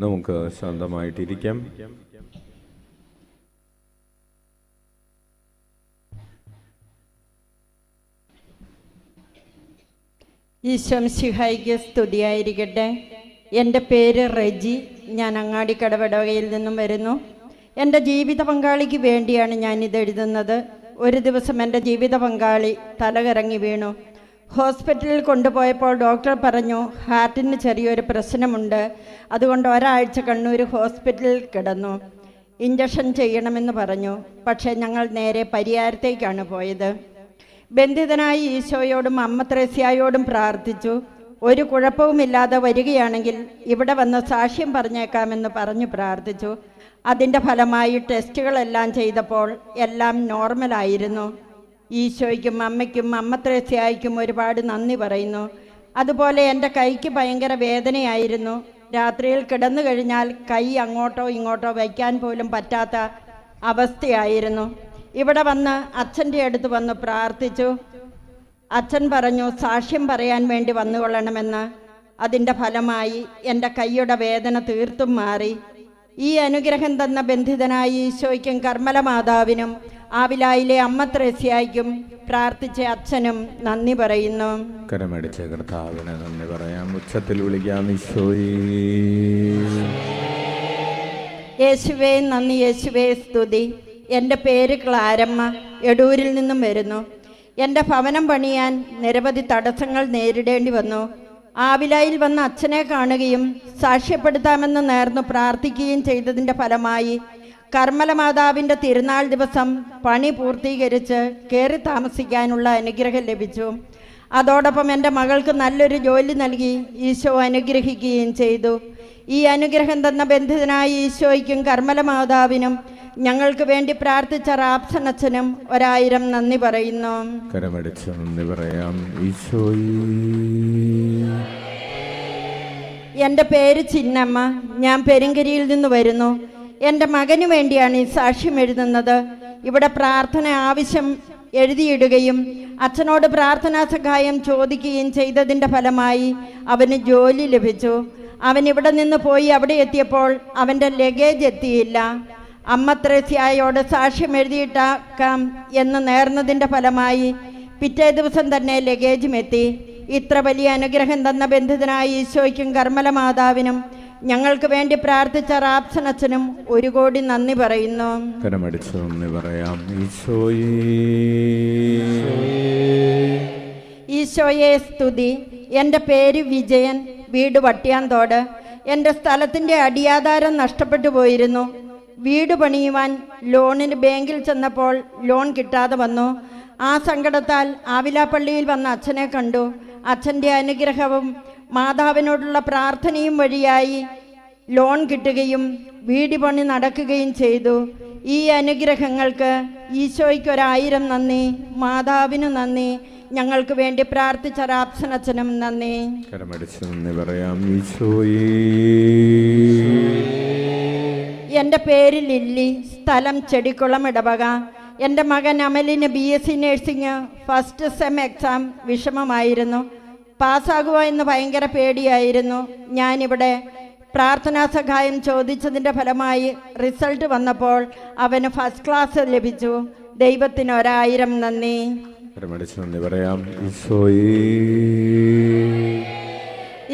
നമുക്ക് ശാന്തമായിട്ടിരിക്കാം. ഈശോ മിശിഹായ്ക്ക് സ്തുതിയായിരിക്കട്ടെ. എൻ്റെ പേര് റെജി. ഞാൻ അങ്ങാടിക്കടവടവകയിൽ നിന്നും വരുന്നു. എൻ്റെ ജീവിത പങ്കാളിക്ക് വേണ്ടിയാണ് ഞാനിത് എഴുതുന്നത്. ഒരു ദിവസം എൻ്റെ ജീവിത പങ്കാളി തലകറങ്ങി വീണു. ഹോസ്പിറ്റലിൽ കൊണ്ടുപോയപ്പോൾ ഡോക്ടർ പറഞ്ഞു ഹാർട്ടിന് ചെറിയൊരു പ്രശ്നമുണ്ട്, അതുകൊണ്ട് ഒരാഴ്ച കണ്ണൂർ ഹോസ്പിറ്റലിൽ കിടന്നു. ഇഞ്ചക്ഷൻ ചെയ്യണമെന്ന് പറഞ്ഞു. പക്ഷേ ഞങ്ങൾ നേരെ പരിയാരത്തേക്കാണ് പോയത്. ബന്ധിതനായി ഈശോയോടും അമ്മ ത്രേസ്യായോടും പ്രാർത്ഥിച്ചു. ഒരു കുഴപ്പവുമില്ലാതെ വരികയാണെങ്കിൽ ഇവിടെ വന്ന് സാക്ഷ്യം പറഞ്ഞേക്കാമെന്ന് പറഞ്ഞു പ്രാർത്ഥിച്ചു. അതിൻ്റെ ഫലമായി ടെസ്റ്റുകളെല്ലാം ചെയ്തപ്പോൾ എല്ലാം നോർമലായിരുന്നു. ഈശോയ്ക്കും അമ്മയ്ക്കും അമ്മ ത്രേസ്യായ്ക്കും ഒരുപാട് നന്ദി പറയുന്നു. അതുപോലെ എൻ്റെ കൈക്ക് ഭയങ്കര വേദനയായിരുന്നു. രാത്രിയിൽ കിടന്നു കഴിഞ്ഞാൽ കൈ അങ്ങോട്ടോ ഇങ്ങോട്ടോ വയ്ക്കാൻ പോലും പറ്റാത്ത അവസ്ഥയായിരുന്നു. ഇവിടെ വന്ന് അച്ഛൻ്റെ അടുത്ത് വന്ന് പ്രാർത്ഥിച്ചു. അച്ഛൻ പറഞ്ഞു സാക്ഷ്യം പറയാൻ വേണ്ടി വന്നുകൊള്ളണമെന്ന്. അതിൻ്റെ ഫലമായി എൻ്റെ കൈയുടെ വേദന തീർത്തും മാറി. ഈ അനുഗ്രഹം തന്ന ബന്ധിതനായ ഈശോയ്ക്കും കർമ്മല മാതാവിനും ആവിലായിലെ അമ്മ ത്രേസ്യായ്ക്കും പ്രാർത്ഥിച്ച അച്ഛനും നന്ദി പറയുന്നു. കരമടിച്ച കർത്താവിന് നന്ദി പറയാം. ഉച്ചത്തിൽ വിളിക്കാം ഈശോയേ. യേശുവേ നന്ദി, യേശുവേ സ്തുതി. എൻ്റെ പേര് ക്ലാരമ്മ. എടൂരിൽ നിന്നും വരുന്നു. എൻ്റെ ഭവനം പണിയാൻ നിരവധി തടസ്സങ്ങൾ നേരിടേണ്ടി വന്നു. ആവിലായിൽ വന്ന അച്ഛനെ കാണുകയും സാക്ഷ്യപ്പെടുത്താമെന്ന് നേർന്നു പ്രാർത്ഥിക്കുകയും ചെയ്തതിൻ്റെ ഫലമായി കർമ്മല മാതാവിൻ്റെ തിരുനാൾ ദിവസം പണി പൂർത്തീകരിച്ച് കയറി താമസിക്കാനുള്ള അനുഗ്രഹം ലഭിച്ചു. അതോടൊപ്പം എൻ്റെ മകൾക്ക് നല്ലൊരു ജോലി നൽകി ഈശോ അനുഗ്രഹിക്കുകയും ചെയ്തു. ഈ അനുഗ്രഹം തന്ന ബന്ധിതനായ ഈശോയ്ക്കും കർമ്മല മാതാവിനും ഞങ്ങൾക്ക് വേണ്ടി പ്രാർത്ഥിച്ച റാപ്സനച്ഛനും 1000 നന്ദി പറയുന്നു. കരമടിച്ച് നന്ദി പറയാം ഈശോയേ. എൻ്റെ പേര് ചിന്നമ്മ. ഞാൻ പെരുങ്കരിയിൽ നിന്ന് വരുന്നു. എൻ്റെ മകന് വേണ്ടിയാണ് ഈ സാക്ഷ്യം എഴുതുന്നത്. ഇവിടെ പ്രാർത്ഥന ആവശ്യം എഴുതിയിടുകയും അച്ഛനോട് പ്രാർത്ഥനാ സഹായം ചോദിക്കുകയും ചെയ്തതിൻ്റെ ഫലമായി അവന് ജോലി ലഭിച്ചു. അവൻ ഇവിടെ നിന്ന് പോയി അവിടെ എത്തിയപ്പോൾ അവൻ്റെ ലഗേജ് എത്തിയില്ല. അമ്മ ത്രേസ്യായോട് സാക്ഷ്യം എഴുതിയിട്ടാക്കാം എന്ന് നേർന്നതിൻ്റെ ഫലമായി പിറ്റേ ദിവസം തന്നെ ലഗേജും എത്തി. ഇത്ര വലിയ അനുഗ്രഹം തന്ന ബന്ധിതനായ ഈശോയ്ക്കും കർമ്മല മാതാവിനും ഞങ്ങൾക്ക് വേണ്ടി പ്രാർത്ഥിച്ച റാപ്സനച്ഛനും 1 കോടി നന്ദി പറയുന്നു. കരമടിച്ച് നന്ദി പറയാം ഈശോയേ. ഈശോയെ സ്തുതി. എൻ്റെ പേര് വിജയൻ. വീട് വട്ടിയാന്തോട്. എൻ്റെ സ്ഥലത്തിൻ്റെ അടിയാധാരം നഷ്ടപ്പെട്ടു പോയിരുന്നു. വീട് പണിയുവാൻ ലോണിന് ബാങ്കിൽ ചെന്നപ്പോൾ ലോൺ കിട്ടാതെ വന്നു. ആ സങ്കടത്താൽ ആവിലാപ്പള്ളിയിൽ വന്ന അച്ഛനെ കണ്ടു. അച്ഛൻ്റെ അനുഗ്രഹവും മാതാവിനോടുള്ള പ്രാർത്ഥനയും വഴിയായി ലോൺ കിട്ടുകയും വീട് പണി നടക്കുകയും ചെയ്തു. ഈ അനുഗ്രഹങ്ങൾക്ക് ഈശോയ്ക്ക് 1000 നന്ദി, മാതാവിനു നന്ദി, ഞങ്ങൾക്ക് വേണ്ടി പ്രാർത്ഥിച്ച റാപ്സനച്ഛനും നന്ദി. കരമടിച്ച് നന്ദി പറയാം ഈശോയേ. എൻ്റെ പേര് ലില്ലി. സ്ഥലം ചെടിക്കുളം ഇടവക. എൻ്റെ മകൻ അമലിന് BSc nursing first sem exam വിഷമമായിരുന്നു. പാസ്സാകുമോ എന്ന് ഭയങ്കര പേടിയായിരുന്നു. ഞാനിവിടെ പ്രാർത്ഥനാ സഹായം ചോദിച്ചതിൻ്റെ ഫലമായി റിസൾട്ട് വന്നപ്പോൾ അവന് ഫസ്റ്റ് ക്ലാസ് ലഭിച്ചു. ദൈവത്തിന് 1000 നന്ദി. നന്ദി പറയാം ഈശോയേ.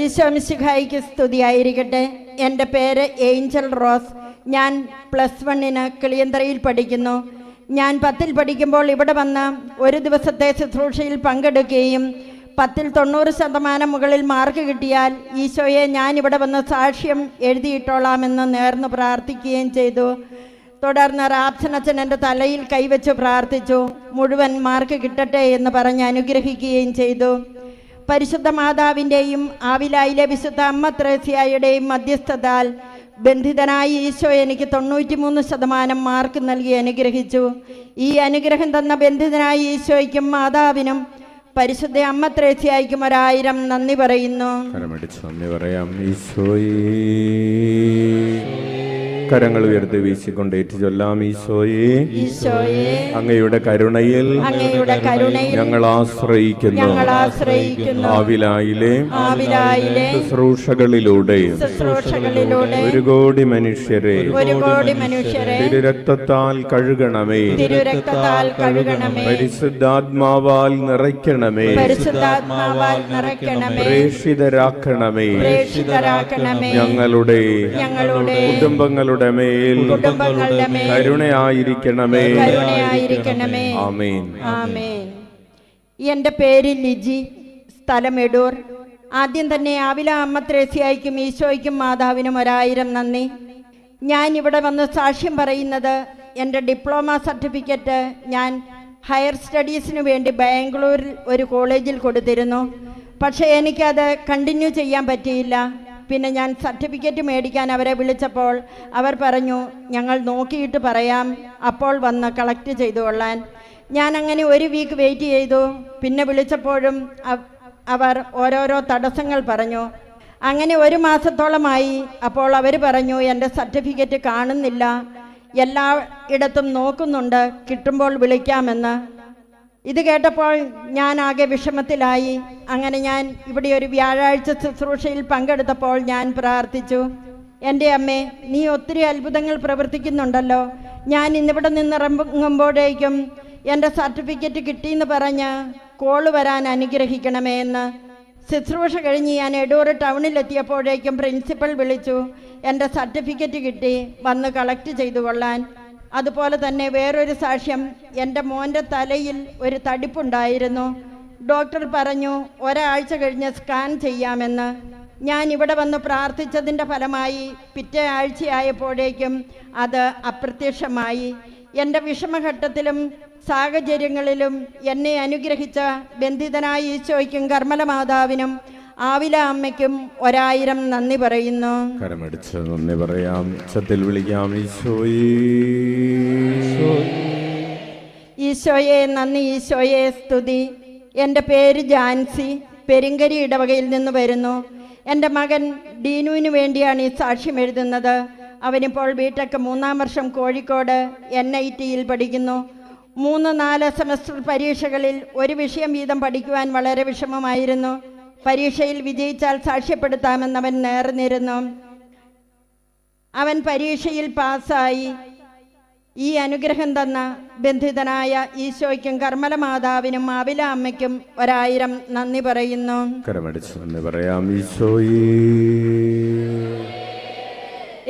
ഈശോ മിശിഹായ്ക്ക് സ്തുതിയായിരിക്കട്ടെ. എൻ്റെ പേര് ഏഞ്ചൽ റോസ്. ഞാൻ +1 കിളിയന്തറയിൽ പഠിക്കുന്നു. ഞാൻ 10ൽ പഠിക്കുമ്പോൾ ഇവിടെ വന്ന് ഒരു ദിവസത്തെ ശുശ്രൂഷയിൽ പങ്കെടുക്കുകയും 10ൽ 90% മുകളിൽ മാർക്ക് കിട്ടിയാൽ ഈശോയെ ഞാനിവിടെ വന്ന് സാക്ഷ്യം എഴുതിയിട്ടോളാമെന്ന് നേർന്നു പ്രാർത്ഥിക്കുകയും ചെയ്തു. തുടർന്ന് റാപ്സനച്ഛൻ എൻ്റെ തലയിൽ കൈവച്ച് പ്രാർത്ഥിച്ചു. മുഴുവൻ മാർക്ക് കിട്ടട്ടെ എന്ന് പറഞ്ഞ് അനുഗ്രഹിക്കുകയും ചെയ്തു. പരിശുദ്ധ മാതാവിൻ്റെയും ആവിലായിലെ വിശുദ്ധ അമ്മ ത്രേസ്യായുടെയും മധ്യസ്ഥതാൽ ബന്ധിതനായ ഈശോ എനിക്ക് 93% മാർക്ക് നൽകി അനുഗ്രഹിച്ചു. ഈ അനുഗ്രഹം തന്ന ബന്ധിതനായ ഈശോയ്ക്കും മാതാവിനും പരിശുദ്ധ അമ്മ ത്രേസ്യായ്ക്കും 1000 നന്ദി പറയുന്നു. നന്ദി പറയാം ഈശോയേ. കരങ്ങൾ ഉയർത്തി വീശിക്കൊണ്ട് ഏറ്റുചൊല്ലാം. ഈശോയെ, ഈശോയെ, അങ്ങയുടെ കരുണയിൽ അങ്ങയുടെ കരുണയിൽ ഞങ്ങൾ ആശ്രയിക്കുന്നു. ആവിലായിലെ ശുശ്രൂഷകളിലൂടെ ഒരു കോടി മനുഷ്യരെ തിരുരക്തത്താൽ കഴുകണമേ. പരിശുദ്ധാത്മാവാൽ നിറയ്ക്കണമേ. പ്രേഷിതരാക്കണമേ. ഞങ്ങളുടെ കുടുംബങ്ങളുടെ മേൽ കരുണയായിരിക്കണമേ. ആമേൻ. എൻ്റെ പേര് ലിജി, സ്ഥലം എടൂർ. ആദ്യം തന്നെ ആവില അമ്മ ത്രേസ്യായ്ക്കും ഈശോയ്ക്കും മാതാവിനും 1000 നന്ദി. ഞാൻ ഇവിടെ വന്ന് സാക്ഷ്യം പറയുന്നത് എൻ്റെ ഡിപ്ലോമ സർട്ടിഫിക്കറ്റ് ഞാൻ ഹയർ സ്റ്റഡീസിന് വേണ്ടി ബാംഗ്ലൂരിൽ ഒരു കോളേജിൽ കൊടുത്തിരുന്നു. പക്ഷേ എനിക്കത് കണ്ടിന്യൂ ചെയ്യാൻ പറ്റിയില്ല. പിന്നെ ഞാൻ സർട്ടിഫിക്കറ്റ് മേടിക്കാൻ അവരെ വിളിച്ചപ്പോൾ അവർ പറഞ്ഞു, ഞങ്ങൾ നോക്കിയിട്ട് പറയാം, അപ്പോൾ വന്ന് കളക്ട് ചെയ്തു കൊള്ളാൻ. ഞാൻ അങ്ങനെ 1 വീക്ക് വെയിറ്റ് ചെയ്തു. പിന്നെ വിളിച്ചപ്പോഴും അവർ ഓരോരോ തടസ്സങ്ങൾ പറഞ്ഞു. അങ്ങനെ 1 മാസത്തോളമായി. അപ്പോൾ അവർ പറഞ്ഞു, എൻ്റെ സർട്ടിഫിക്കറ്റ് കാണുന്നില്ല, എല്ലായിടത്തും നോക്കുന്നുണ്ട്, കിട്ടുമ്പോൾ വിളിക്കാമെന്ന്. ഇത് കേട്ടപ്പോൾ ഞാൻ ആകെ വിഷമത്തിലായി. അങ്ങനെ ഞാൻ ഇവിടെ ഒരു വ്യാഴാഴ്ച ശുശ്രൂഷയിൽ പങ്കെടുത്തപ്പോൾ ഞാൻ പ്രാർത്ഥിച്ചു, എൻ്റെ അമ്മേ, നീ ഒത്തിരി അത്ഭുതങ്ങൾ പ്രവർത്തിക്കുന്നുണ്ടല്ലോ. ഞാൻ ഇന്നിവിടെ നിന്നിറങ്ങുമ്പോഴേക്കും എൻ്റെ സർട്ടിഫിക്കറ്റ് കിട്ടിയെന്ന് പറഞ്ഞ് കോള് വരാൻ അനുഗ്രഹിക്കണമേ എന്ന്. ശുശ്രൂഷ കഴിഞ്ഞ് ഞാൻ എടൂർ ടൗണിലെത്തിയപ്പോഴേക്കും പ്രിൻസിപ്പൽ വിളിച്ചു, എൻ്റെ സർട്ടിഫിക്കറ്റ് കിട്ടി, വന്ന് കളക്ട് ചെയ്തു കൊള്ളാൻ. അതുപോലെ തന്നെ വേറൊരു സാക്ഷ്യം, എൻ്റെ മോൻ്റെ തലയിൽ ഒരു തടിപ്പുണ്ടായിരുന്നു. ഡോക്ടർ പറഞ്ഞു 1 ആഴ്ച കഴിഞ്ഞ് സ്കാൻ ചെയ്യാമെന്ന്. ഞാൻ ഇവിടെ വന്ന് പ്രാർത്ഥിച്ചതിൻ്റെ ഫലമായി പിറ്റേ ആഴ്ചയായപ്പോഴേക്കും അത് അപ്രത്യക്ഷമായി. എൻ്റെ വിഷമഘട്ടത്തിലും സാഹചര്യങ്ങളിലും എന്നെ അനുഗ്രഹിച്ച ബന്ധിതനായ ഈശോയ്ക്കും കർമ്മല മാതാവിനും ആവില അമ്മയ്ക്കും 1000 നന്ദി പറയുന്നു. കരമടിച്ച് നന്ദി പറയാം. ഉച്ചത്തിൽ വിളിക്കാം. ഈശോയെ നന്ദി, ഈശോയെ സ്തുതി. എൻ്റെ പേര് ജാൻസി, പെരിങ്കരി ഇടവകയിൽ നിന്ന് വരുന്നു. എൻ്റെ മകൻ ഡീനുവിന് വേണ്ടിയാണ് ഈ സാക്ഷ്യം എഴുതുന്നത്. അവനിപ്പോൾ ബിടെക് 3-ാം വർഷം കോഴിക്കോട് NITയിൽ പഠിക്കുന്നു. 3-4 സെമസ്റ്റർ പരീക്ഷകളിൽ 1 വിഷയം വീതം പഠിക്കുവാൻ വളരെ വിഷമമായിരുന്നു. പരീക്ഷയിൽ വിജയിച്ചാൽ സാക്ഷ്യപ്പെടുത്താമെന്നവൻ നേർന്നിരുന്നു. അവൻ പരീക്ഷയിൽ പാസ്സായി. ഈ അനുഗ്രഹം തന്ന ബന്ധിതനായ ഈശോയ്ക്കും കർമ്മല മാതാവിനും ആവില അമ്മയ്ക്കും 1000 നന്ദി പറയുന്നു. കരമടിച്ച് നന്ദി പറയാം. ഈശോയേ,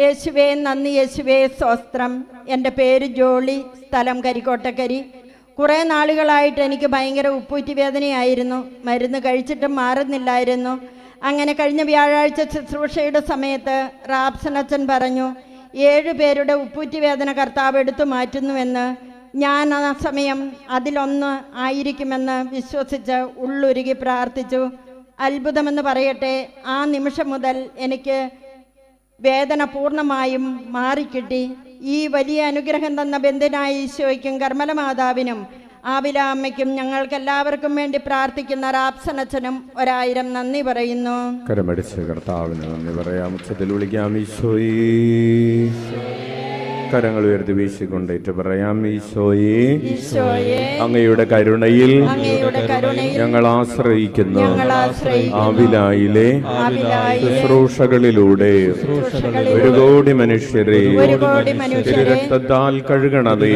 യേശുവേ നന്ദി, യേശുവേ സ്തോത്രം. എൻ്റെ പേര് ജോളി, സ്ഥലം കരിക്കോട്ടക്കരി. കുറേ നാളുകളായിട്ട് എനിക്ക് ഭയങ്കര ഉപ്പൂറ്റി വേദനയായിരുന്നു. മരുന്ന് കഴിച്ചിട്ടും മാറുന്നില്ലായിരുന്നു. അങ്ങനെ കഴിഞ്ഞ വ്യാഴാഴ്ച ശുശ്രൂഷയുടെ സമയത്ത് റാപ്സൻ അച്ഛൻ പറഞ്ഞു, 7 പേരുടെ ഉപ്പൂറ്റി വേദന കർത്താവ് എടുത്തു മാറ്റുന്നുവെന്ന്. ഞാൻ ആ സമയം അതിലൊന്ന് ആയിരിക്കുമെന്ന് വിശ്വസിച്ച് ഉള്ളുരുകി പ്രാർത്ഥിച്ചു. അത്ഭുതമെന്ന് പറയട്ടെ, ആ നിമിഷം മുതൽ എനിക്ക് വേദന പൂർണ്ണമായും മാറിക്കിട്ടി. ഈ വലിയ അനുഗ്രഹം തന്ന ബന്ധിതനായ ഈശോയ്ക്കും കർമ്മല മാതാവിനും ആവില അമ്മയ്ക്കും ഞങ്ങൾക്കെല്ലാവർക്കും വേണ്ടി പ്രാർത്ഥിക്കുന്ന റാപ്സനച്ചനും 1000 നന്ദി പറയുന്നു. കരമടിച്ച് കർത്താവിന് നന്ദി പറയാം. ഉച്ചത്തിൽ വിളിക്കാം. ഈശോയേ, കരങ്ങൾ ഉയർത്തി വീശിക്കൊണ്ടേറ്റ് പറയാം. ഈശോയേ, അങ്ങയുടെ കരുണയിൽ ഞങ്ങൾ ആശ്രയിക്കുന്നു. ആവിലായിലെ ശുശ്രൂഷകളിലൂടെ 1 കോടി മനുഷ്യരെ തിരുരക്തത്താൽ കഴുകണമേ.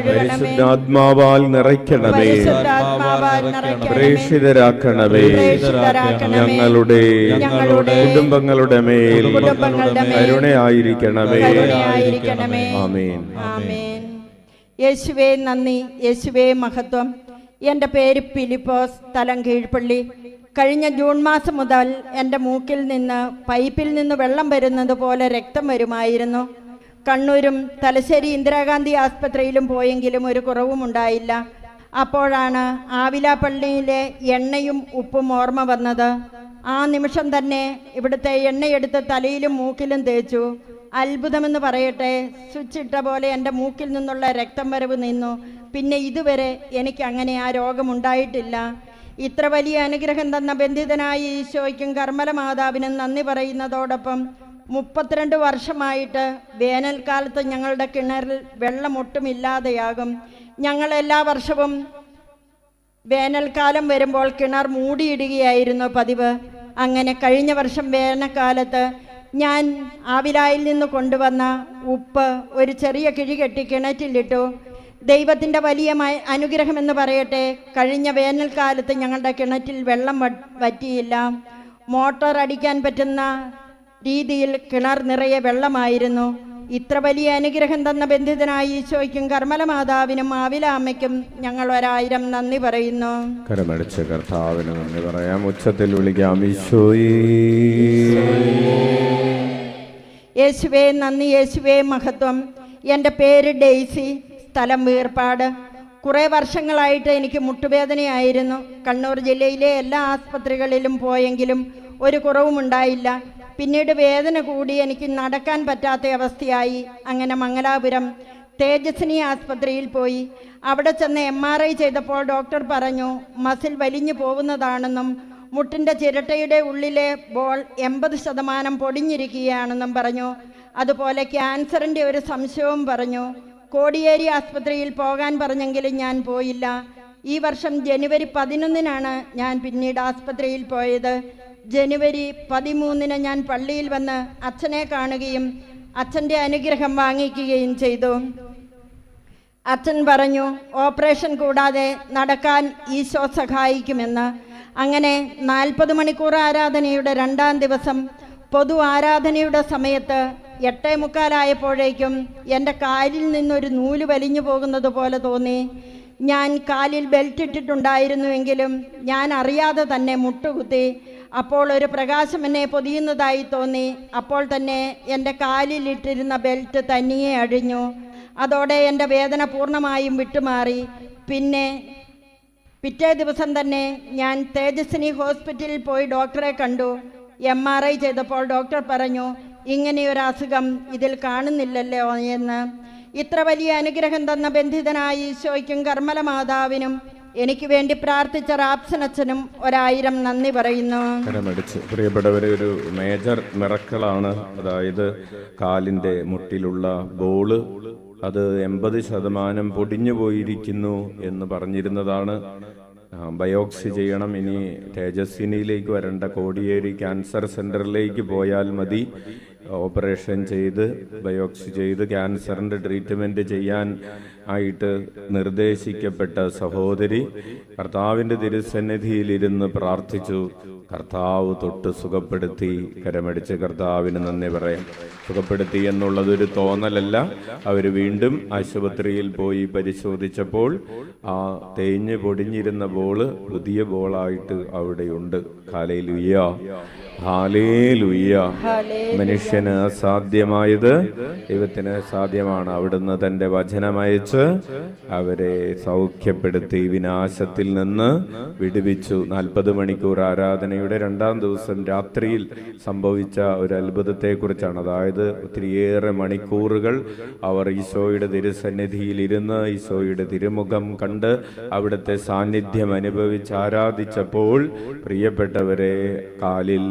പരിശുദ്ധാത്മാവാൽ നിറയ്ക്കണമേ. പ്രേഷിതരാക്കണമേ. ഞങ്ങളുടെ കുടുംബങ്ങളുടെ മേൽ കരുണയായിരിക്കണമേ. ആമേൻ. യേശുവേ നന്ദി, യേശുവേ മഹത്വം. എൻ്റെ പേര് ഫിലിപ്പോസ്, സ്ഥലം കീഴ്പള്ളി. കഴിഞ്ഞ ജൂൺ മാസം മുതൽ എൻ്റെ മൂക്കിൽ നിന്ന് പൈപ്പിൽ നിന്ന് വെള്ളം വരുന്നത് പോലെ രക്തം വരുമായിരുന്നു. കണ്ണൂരും തലശ്ശേരി ഇന്ദിരാഗാന്ധി ആസ്പത്രിയിലും പോയെങ്കിലും ഒരു കുറവും ഉണ്ടായില്ല. അപ്പോഴാണ് ആവില പള്ളിയിലെ എണ്ണയും ഉപ്പും ഓർമ്മ വന്നത്. ആ നിമിഷം തന്നെ ഇവിടുത്തെ എണ്ണയെടുത്ത് തലയിലും മൂക്കിലും തേച്ചു. അത്ഭുതമെന്ന് പറയട്ടെ, സ്വിച്ച് ഇട്ട പോലെ എൻ്റെ മൂക്കിൽ നിന്നുള്ള രക്തം വരവ് നിന്നു. പിന്നെ ഇതുവരെ എനിക്ക് അങ്ങനെ ആ രോഗമുണ്ടായിട്ടില്ല. ഇത്ര വലിയ അനുഗ്രഹം തന്ന ബന്ധിതനായ ഈശോയ്ക്കും കർമ്മല മാതാവിനും നന്ദി പറയുന്നതോടൊപ്പം 32 വർഷമായിട്ട് വേനൽക്കാലത്ത് ഞങ്ങളുടെ കിണറിൽ വെള്ളം ഒട്ടുമില്ലാതെയാകും. ഞങ്ങൾ എല്ലാ വർഷവും വേനൽക്കാലം വരുമ്പോൾ കിണർ മൂടിയിടുകയായിരുന്നു പതിവ്. അങ്ങനെ കഴിഞ്ഞ വർഷം വേനൽക്കാലത്ത് ഞാൻ ആവിലായിൽ നിന്ന് കൊണ്ടുവന്ന ഉപ്പ് ഒരു ചെറിയ കിഴി കെട്ടി കിണറ്റിലിട്ടു. ദൈവത്തിൻ്റെ വലിയ അനുഗ്രഹമെന്ന് പറയട്ടെ, കഴിഞ്ഞ വേനൽക്കാലത്ത് ഞങ്ങളുടെ കിണറ്റിൽ വെള്ളം വറ്റിയില്ല. മോട്ടോർ അടിക്കാൻ പറ്റുന്ന രീതിയിൽ കിണർ നിറയെ വെള്ളമായിരുന്നു. ഇത്ര വലിയ അനുഗ്രഹം തന്ന ബന്ധിതനായ ഈശോയ്ക്കും കർമ്മല മാതാവിനും ആവില അമ്മയ്ക്കും ഞങ്ങൾ 1000 നന്ദി പറയുന്നു. കരമടിച്ച് കർത്താവിന് നന്ദി പറയാം. ഉച്ചത്തിൽ വിളിക്കാം, ഈശോയേ. യേശുവേ നന്ദി, യേശുവേ മഹത്വം. എൻ്റെ പേര് ഡെയ്സി, സ്ഥലം വീർപ്പാട്. കുറേ വർഷങ്ങളായിട്ട് എനിക്ക് മുട്ടുവേദനയായിരുന്നു. കണ്ണൂർ ജില്ലയിലെ എല്ലാ ആസ്പത്രികളിലും പോയെങ്കിലും ഒരു കുറവുമുണ്ടായില്ല. പിന്നീട് വേദന കൂടി എനിക്ക് നടക്കാൻ പറ്റാത്ത അവസ്ഥയായി. അങ്ങനെ മംഗലാപുരം തേജസ്വിനി ആസ്പത്രിയിൽ പോയി. അവിടെ ചെന്ന് MRI ചെയ്തപ്പോൾ ഡോക്ടർ പറഞ്ഞു മസിൽ വലിഞ്ഞു പോകുന്നതാണെന്നും മുട്ടിൻ്റെ ചിരട്ടയുടെ ഉള്ളിലെ ബോൾ 80% പൊടിഞ്ഞിരിക്കുകയാണെന്നും പറഞ്ഞു. അതുപോലെ ക്യാൻസറിൻ്റെ ഒരു സംശയവും പറഞ്ഞു. കോടിയേരി ആസ്പത്രിയിൽ പോകാൻ പറഞ്ഞെങ്കിലും ഞാൻ പോയില്ല. ഈ വർഷം ജനുവരി 11-നാണ് ഞാൻ പിന്നീട് ആസ്പത്രിയിൽ പോയത്. ജനുവരി 13-ന് ഞാൻ പള്ളിയിൽ വന്ന് അച്ഛനെ കാണുകയും അച്ഛൻ്റെ അനുഗ്രഹം വാങ്ങിക്കുകയും ചെയ്തു. അച്ഛൻ പറഞ്ഞു ഓപ്പറേഷൻ കൂടാതെ നടക്കാൻ ഈശോ സഹായിക്കുമെന്ന്. അങ്ങനെ 40 മണിക്കൂർ ആരാധനയുടെ 2-ാം ദിവസം പൊതു ആരാധനയുടെ സമയത്ത് 8:45 എൻ്റെ കാലിൽ നിന്നൊരു നൂല് വലിഞ്ഞു പോകുന്നത് പോലെ തോന്നി. ഞാൻ കാലിൽ ബെൽറ്റ് ഇട്ടിട്ടുണ്ടായിരുന്നുവെങ്കിലും ഞാൻ അറിയാതെ തന്നെ മുട്ടുകുത്തി. അപ്പോൾ ഒരു പ്രകാശം എന്നെ പൊതിയുന്നതായി തോന്നി. അപ്പോൾ തന്നെ എൻ്റെ കാലിലിട്ടിരുന്ന ബെൽറ്റ് തനിയെ അഴിഞ്ഞു. അതോടെ എൻ്റെ വേദന പൂർണ്ണമായും വിട്ടുമാറി. പിന്നെ പിറ്റേ ദിവസം തന്നെ ഞാൻ തേജസ്വിനി ഹോസ്പിറ്റലിൽ പോയി ഡോക്ടറെ കണ്ടു. MRI ചെയ്തപ്പോൾ ഡോക്ടർ പറഞ്ഞു ഇങ്ങനെയൊരു അസുഖം ഇതിൽ കാണുന്നില്ലല്ലോ എന്ന്. ഇത്ര വലിയ അനുഗ്രഹം തന്ന ബന്ധിതനായ ഈശോയ്ക്കും കർമ്മല മാതാവിനും എനിക്ക് വേണ്ടി പ്രാർത്ഥിച്ച റാപ്സനച്ഛനും 1000 നന്ദി പറയുന്നു. പ്രിയപ്പെട്ടവരെ, ഒരു മേജർ മിറക്കിളാണ്. അതായത് കാലിൻ്റെ മുട്ടിലുള്ള ബോള് അത് 80% പൊടിഞ്ഞു പോയിരിക്കുന്നു എന്ന് പറഞ്ഞിരുന്നതാണ്. ബയോപ്സി ചെയ്യണം. ഇനി തേജസ്വിനിയിലേക്ക് വരേണ്ട, കോടിയേരി ക്യാൻസർ സെൻ്ററിലേക്ക് പോയാൽ മതി. ഓപ്പറേഷൻ ചെയ്ത് ബയോപ്സി ചെയ്ത് ക്യാൻസറിൻ്റെ ട്രീറ്റ്മെൻറ്റ് ചെയ്യാൻ ആയിട്ട് നിർദ്ദേശിക്കപ്പെട്ട സഹോദരി കർത്താവിൻ്റെ തിരുസന്നിധിയിലിരുന്ന് പ്രാർത്ഥിച്ചു. കർത്താവ് തൊട്ട് സുഖപ്പെടുത്തി. കരമടിച്ച് കർത്താവിന് നന്ദി പറയാം. സുഖപ്പെടുത്തി എന്നുള്ളതൊരു തോന്നലല്ല. അവർ വീണ്ടും ആശുപത്രിയിൽ പോയി പരിശോധിച്ചപ്പോൾ ആ തേഞ്ഞ് പൊടിഞ്ഞിരുന്ന ബോള് പുതിയ ബോളായിട്ട് അവിടെയുണ്ട്. Hallelujah, hallelujah. മനുഷ്യന് അസാധ്യമായത് ദൈവത്തിന് സാധ്യമാണ്. അവിടുന്ന് തൻ്റെ വചനമയച്ച് അവരെ സൗഖ്യപ്പെടുത്തി വിനാശത്തിൽ നിന്ന് വിടുവിച്ചു. 40 മണിക്കൂർ ആരാധനയുടെ 2-ാം ദിവസം രാത്രിയിൽ സംഭവിച്ച ഒരു അത്ഭുതത്തെക്കുറിച്ചാണ്. അതായത് ഒത്തിരിയേറെ മണിക്കൂറുകൾ അവർ ഈശോയുടെ തിരുസന്നിധിയിൽ ഇരുന്ന് ഈശോയുടെ തിരുമുഖം കണ്ട് അവിടുത്തെ സാന്നിധ്യം അനുഭവിച്ച് ആരാധിച്ചപ്പോൾ പ്രിയപ്പെട്ടവരെ കാലിൽ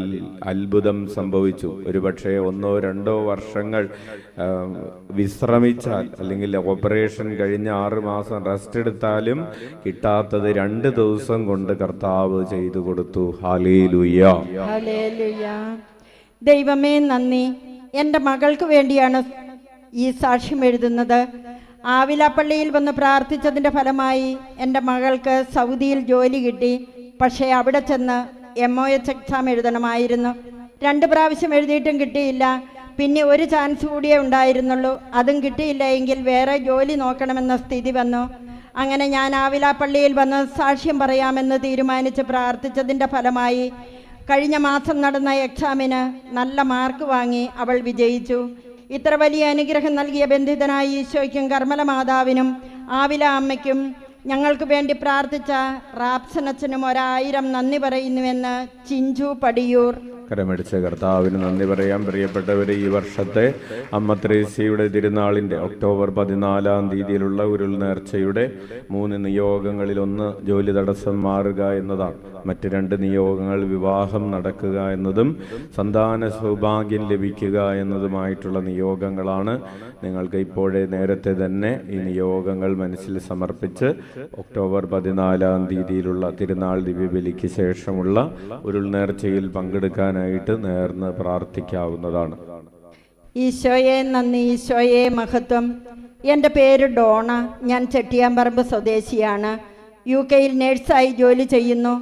അത്ഭുതം സംഭവിച്ചു. ഒരുപക്ഷെ 1-2 വർഷങ്ങൾ വിശ്രമിച്ചാൽ അല്ലെങ്കിൽ ഓപ്പറേഷൻ കഴിഞ്ഞ് 6 മാസം റെസ്റ്റ് എടുത്താലും കിട്ടാത്തത് 2 ദിവസം കൊണ്ട് കർത്താവ് ചെയ്തു കൊടുത്തു. Hallelujah, hallelujah. ദൈവമേ നന്ദി. എൻ്റെ മകൾക്ക് വേണ്ടിയാണ് ഈ സാക്ഷ്യം എഴുതുന്നത്. ആവില പള്ളിയിൽ വന്ന് പ്രാർത്ഥിച്ചതിൻ്റെ ഫലമായി എൻ്റെ മകൾക്ക് സൗദിയിൽ ജോലി കിട്ടി. പക്ഷേ അവിടെ ചെന്ന് MOH എക്സാം എഴുതണമായിരുന്നു. 2 പ്രാവശ്യം എഴുതിയിട്ടും കിട്ടിയില്ല. പിന്നെ ഒരു ചാൻസ് കൂടിയേ ഉണ്ടായിരുന്നുള്ളൂ. അതും കിട്ടിയില്ല എങ്കിൽ വേറെ ജോലി നോക്കണമെന്ന സ്ഥിതി വന്നു. അങ്ങനെ ഞാൻ ആവില പള്ളിയിൽ വന്ന് സാക്ഷ്യം പറയാമെന്ന് തീരുമാനിച്ച് പ്രാർത്ഥിച്ചതിൻ്റെ ഫലമായി കഴിഞ്ഞ മാസം നടന്ന എക്സാമിന് നല്ല മാർക്ക് വാങ്ങി അവൾ വിജയിച്ചു. ഇത്ര വലിയ അനുഗ്രഹം നൽകിയ ബന്ധിതനായ ഈശോയ്ക്കും കർമ്മല മാതാവിനും ആവില അമ്മയ്ക്കും ഞങ്ങൾക്ക് വേണ്ടി പ്രാർത്ഥിച്ച റാപ്സനച്ഛനും 1000 നന്ദി പറയുന്നുവെന്ന് ചിഞ്ചു പടിയൂർ. കരമടിച്ച കർത്താവിന് നന്ദി പറയാം. പ്രിയപ്പെട്ടവരെ, ഈ വർഷത്തെ അമ്മ ത്രേസ്യയുടെ തിരുനാളിൻ്റെ ഒക്ടോബർ 14 തീയതിയിലുള്ള ഉരുൾ നേർച്ചയുടെ 3 നിയോഗങ്ങളിൽ ഒന്ന് ജോലി തടസ്സം മാറുക എന്നതാണ്. മറ്റ് 2 നിയോഗങ്ങൾ വിവാഹം നടക്കുക എന്നതും സന്താന സൗഭാഗ്യം ലഭിക്കുക എന്നതുമായിട്ടുള്ള നിയോഗങ്ങളാണ്. നിങ്ങൾക്ക് ഇപ്പോഴേ നേരത്തെ തന്നെ ഈ നിയോഗങ്ങൾ മനസ്സിൽ സമർപ്പിച്ച് ഒക്ടോബർ 14 തീയതിയിലുള്ള തിരുനാൾ ദിവ്യബലിക്ക് ശേഷമുള്ള ഉരുൾ നേർച്ചയിൽ പങ്കെടുക്കാനായിട്ട് നേർന്ന് പ്രാർത്ഥിക്കാവുന്നതാണ്. ഈശോയെ നന്ദി, ഈശോയെ മഹത്വം. എൻ്റെ പേര് ഡോണ. ഞാൻ ചെട്ടിയാമ്പറമ്പ് സ്വദേശിയാണ്. UK-യിൽ നേഴ്സായി ജോലി ചെയ്യുന്നു.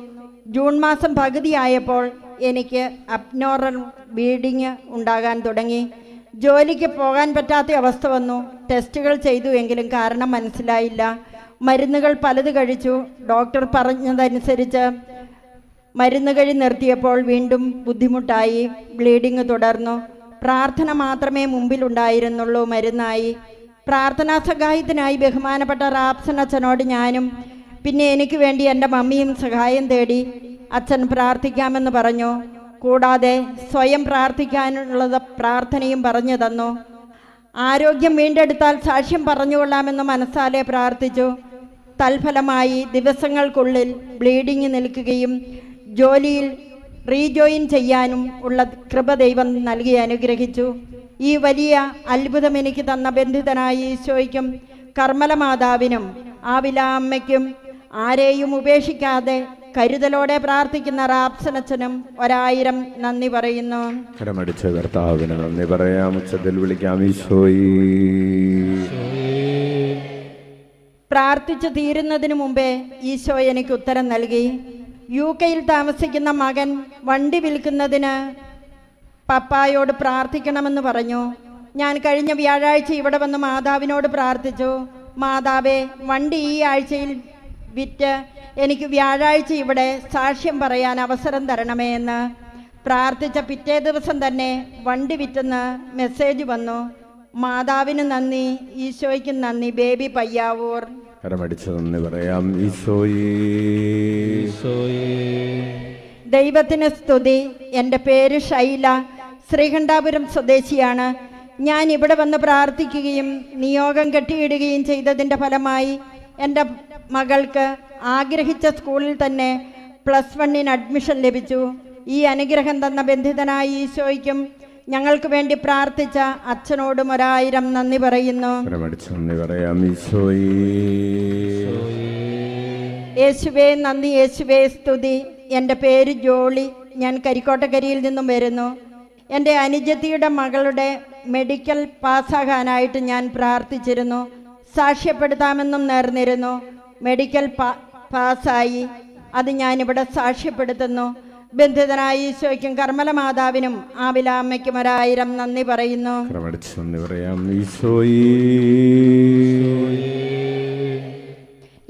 ജൂൺ മാസം പകുതിയായപ്പോൾ എനിക്ക് അബ്നോർമൽ ബ്ലീഡിങ് ഉണ്ടാകാൻ തുടങ്ങി. ജോലിക്ക് പോകാൻ പറ്റാത്ത അവസ്ഥ വന്നു. ടെസ്റ്റുകൾ ചെയ്തു, എങ്കിലും കാരണം മനസ്സിലായില്ല. മരുന്നുകൾ പലത് കഴിച്ചു. ഡോക്ടർ പറഞ്ഞതനുസരിച്ച് മരുന്ന് കഴി നിർത്തിയപ്പോൾ വീണ്ടും ബുദ്ധിമുട്ടായി. ബ്ലീഡിങ് തുടർന്നു. പ്രാർത്ഥന മാത്രമേ മുമ്പിലുണ്ടായിരുന്നുള്ളൂ മരുന്നായി. പ്രാർത്ഥനാ സഹായത്തിനായി ബഹുമാനപ്പെട്ട റാപ്സൻ അച്ഛനോട് ഞാനും പിന്നെ എനിക്ക് വേണ്ടി എൻ്റെ മമ്മിയും സഹായം തേടി. അച്ഛൻ പ്രാർത്ഥിക്കാമെന്ന് പറഞ്ഞു. കൂടാതെ സ്വയം പ്രാർത്ഥിക്കാനുള്ളത് പ്രാർത്ഥനയും പറഞ്ഞു തന്നു. ആരോഗ്യം വീണ്ടെടുത്താൽ സാക്ഷ്യം പറഞ്ഞുകൊള്ളാമെന്ന് മനസ്സാലെ പ്രാർത്ഥിച്ചു. തൽഫലമായി ദിവസങ്ങൾക്കുള്ളിൽ ബ്ലീഡിങ് നിൽക്കുകയും ജോലിയിൽ റീജോയിൻ ചെയ്യാനും ഉള്ള കൃപ ദൈവം നൽകി അനുഗ്രഹിച്ചു. ഈ വലിയ അത്ഭുതം എനിക്ക് തന്ന ബന്ധിതനായ ഈശോയ്ക്കും കർമ്മല മാതാവിനും ആവിലാമ്മയ്ക്കും ആരെയും ഉപേക്ഷിക്കാതെ കരുതലോടെ പ്രാർത്ഥിക്കുന്ന റാപ്സനച്ചനും 1000 നന്ദി പറയുന്നു. കരമടിച്ച കർത്താവിന് നന്ദി പറയാം. ഉച്ചത്തിൽ വിളിക്കാം ഈശോയേ. പ്രാർത്ഥിച്ചു തീരുന്നതിന് മുമ്പേ ഈശോ എനിക്ക് ഉത്തരം നൽകി. UK-യിൽ താമസിക്കുന്ന മകൻ വണ്ടി വിൽക്കുന്നതിന് പപ്പായോട് പ്രാർത്ഥിക്കണമെന്ന് പറഞ്ഞു. ഞാൻ കഴിഞ്ഞ വ്യാഴാഴ്ച ഇവിടെ വന്ന് മാതാവിനോട് പ്രാർത്ഥിച്ചു. മാതാവേ, വണ്ടി ഈ ആഴ്ചയിൽ വിറ്റ് എനിക്ക് വ്യാഴാഴ്ച ഇവിടെ സാക്ഷ്യം പറയാൻ അവസരം തരണമേ എന്ന് പ്രാർത്ഥിച്ച പിറ്റേ ദിവസം തന്നെ വണ്ടി വിറ്റെന്ന് മെസ്സേജ് വന്നു. മാതാവിന് നന്ദി, ഈശോയ്ക്കും നന്ദി. ബേബി പയ്യാവൂർ. കരമടിച്ച് നന്ദി പറയാം. ഈശോയേ. ദൈവത്തിന് സ്തുതി. എൻ്റെ പേര് ഷൈല. ശ്രീകണ്ഠാപുരം സ്വദേശിയാണ്. ഞാൻ ഇവിടെ വന്ന് പ്രാർത്ഥിക്കുകയും നിയോഗം കെട്ടിയിടുകയും ചെയ്തതിൻ്റെ ഫലമായി എൻ്റെ മകൾക്ക് ആഗ്രഹിച്ച സ്കൂളിൽ തന്നെ +1 അഡ്മിഷൻ ലഭിച്ചു. ഈ അനുഗ്രഹം തന്ന ബന്ധിതനായ ഈശോയ്ക്കും ഞങ്ങൾക്ക് വേണ്ടി പ്രാർത്ഥിച്ച അച്ഛനോടും 1000 നന്ദി പറയുന്നു. യേശുവേ നന്ദി, യേശുവേ സ്തുതി. എൻ്റെ പേര് ജോളി. ഞാൻ കരിക്കോട്ടക്കരിയിൽ നിന്നും വരുന്നു. എൻ്റെ അനുജത്തിയുടെ മകളുടെ മെഡിക്കൽ പാസ്സാകാനായിട്ട് ഞാൻ പ്രാർത്ഥിച്ചിരുന്നു. സാക്ഷ്യപ്പെടുത്താമെന്നും നേർന്നിരുന്നു. മെഡിക്കൽ പാസ്സായി. അത് ഞാനിവിടെ സാക്ഷ്യപ്പെടുത്തുന്നു. ബന്ധിതനായ ഈശോയ്ക്കും കർമ്മല മാതാവിനും ആവിലാമ്മയ്ക്കും 1000 നന്ദി പറയുന്നു.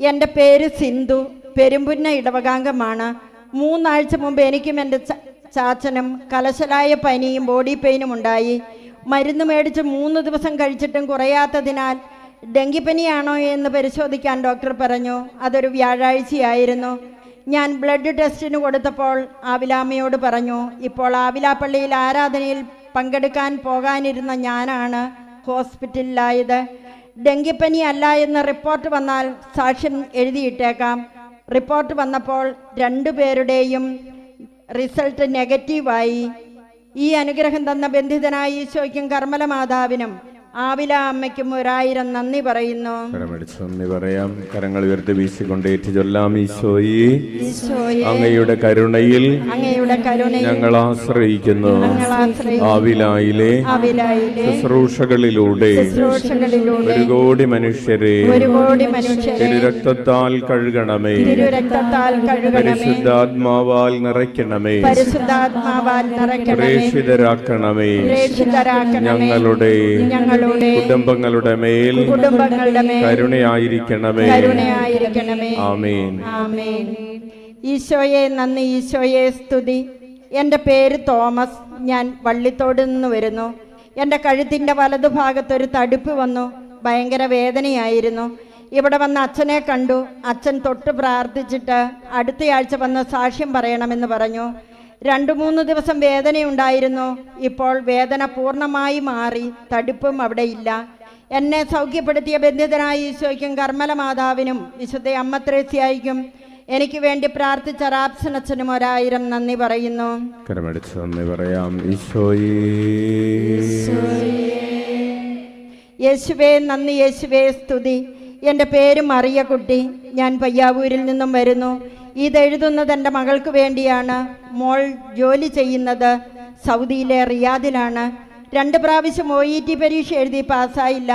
എൻ്റെ പേര് സിന്ധു. പെരുമ്പുന്ന ഇടവകാംഗമാണ്. 3 ആഴ്ച മുമ്പ് എനിക്കും എൻ്റെ ചാച്ചനും കലശലായ പനിയും ബോഡി പെയിനും ഉണ്ടായി. മരുന്ന് മേടിച്ച് 3 ദിവസം കഴിച്ചിട്ടും കുറയാത്തതിനാൽ ഡെങ്കിപ്പനിയാണോ എന്ന് പരിശോധിക്കാൻ ഡോക്ടർ പറഞ്ഞു. അതൊരു വ്യാഴാഴ്ചയായിരുന്നു. ഞാൻ ബ്ലഡ് ടെസ്റ്റിന് കൊടുത്തപ്പോൾ ആവിലാമ്മയോട് പറഞ്ഞു, ഇപ്പോൾ ആവിലാപ്പള്ളിയിൽ ആരാധനയിൽ പങ്കെടുക്കാൻ പോകാനിരുന്ന ഞാനാണ് ഹോസ്പിറ്റലിലായത്. ഡെങ്കിപ്പനി അല്ല എന്ന റിപ്പോർട്ട് വന്നാൽ സാക്ഷ്യം എഴുതിയിട്ടേക്കാം. റിപ്പോർട്ട് വന്നപ്പോൾ 2 പേരുടെയും റിസൾട്ട് നെഗറ്റീവായി. ഈ അനുഗ്രഹം തന്ന ബന്ധിതനായ ഈശോയ്ക്കും കർമ്മല മാതാവിനും ആവില അമ്മയ്ക്കും 1000 നന്ദി പറയുന്നു. നന്ദി പറയാം. കരങ്ങൾ ഉയർത്തി വീശിക്കൊണ്ട് ഏറ്റുചൊല്ലാം. ഈശോയേ, അങ്ങയുടെ കരുണയിൽ ഞങ്ങൾ ആശ്രയിക്കുന്നു. ആവിലായിലെ ശുശ്രൂഷകളിലൂടെ 1 കോടി മനുഷ്യരെ തിരുരക്തത്താൽ കഴുകണമേ. പരിശുദ്ധാത്മാവാൽ നിറയ്ക്കണമേ. പ്രേക്ഷിതരാക്കണമേ. ഞങ്ങളുടെ കുടുംബങ്ങളുടെ മേൽ കരുണയായിരിക്കണമേ. ആമേൻ. ഈശോയെ നന്ദി, ഈശോയെ സ്തുതി. എൻ്റെ പേര് തോമസ്. ഞാൻ വള്ളിത്തോട് നിന്ന് വരുന്നു. എൻ്റെ കഴുത്തിൻ്റെ വലതുഭാഗത്തൊരു തടിപ്പ് വന്നു. ഭയങ്കര വേദനയായിരുന്നു. ഇവിടെ വന്ന് അച്ഛനെ കണ്ടു. അച്ഛൻ തൊട്ട് പ്രാർത്ഥിച്ചിട്ട് അടുത്തയാഴ്ച വന്ന് സാക്ഷ്യം പറയണമെന്ന് പറഞ്ഞു. 2-3 ദിവസം വേദനയുണ്ടായിരുന്നു. ഇപ്പോൾ വേദന പൂർണ്ണമായി മാറി, തടുപ്പും അവിടെ ഇല്ല. എന്നെ സൗഖ്യപ്പെടുത്തിയ ബന്ധിതനായ ഈശോയ്ക്കും കർമ്മല മാതാവിനും വിശുദ്ധ അമ്മ ത്രേസ്യായിക്കും എനിക്ക് വേണ്ടി പ്രാർത്ഥിച്ച റാപ്സനച്ഛനും 1000 നന്ദി പറയുന്നു. കരമടിച്ച് നന്ദി പറയാം. ഈശോയേ യേശുവേ നന്ദി, യേശുവേ സ്തുതി. എൻ്റെ പേര് മറിയ കുട്ടി. ഞാൻ പയ്യാവൂരിൽ നിന്നും വരുന്നു. ഇതെഴുതുന്നത് എൻ്റെ മകൾക്ക് വേണ്ടിയാണ്. മോൾ ജോലി ചെയ്യുന്നത് സൗദിയിലെ റിയാദിലാണ്. 2 പ്രാവശ്യം OET പരീക്ഷ എഴുതി പാസ്സായില്ല.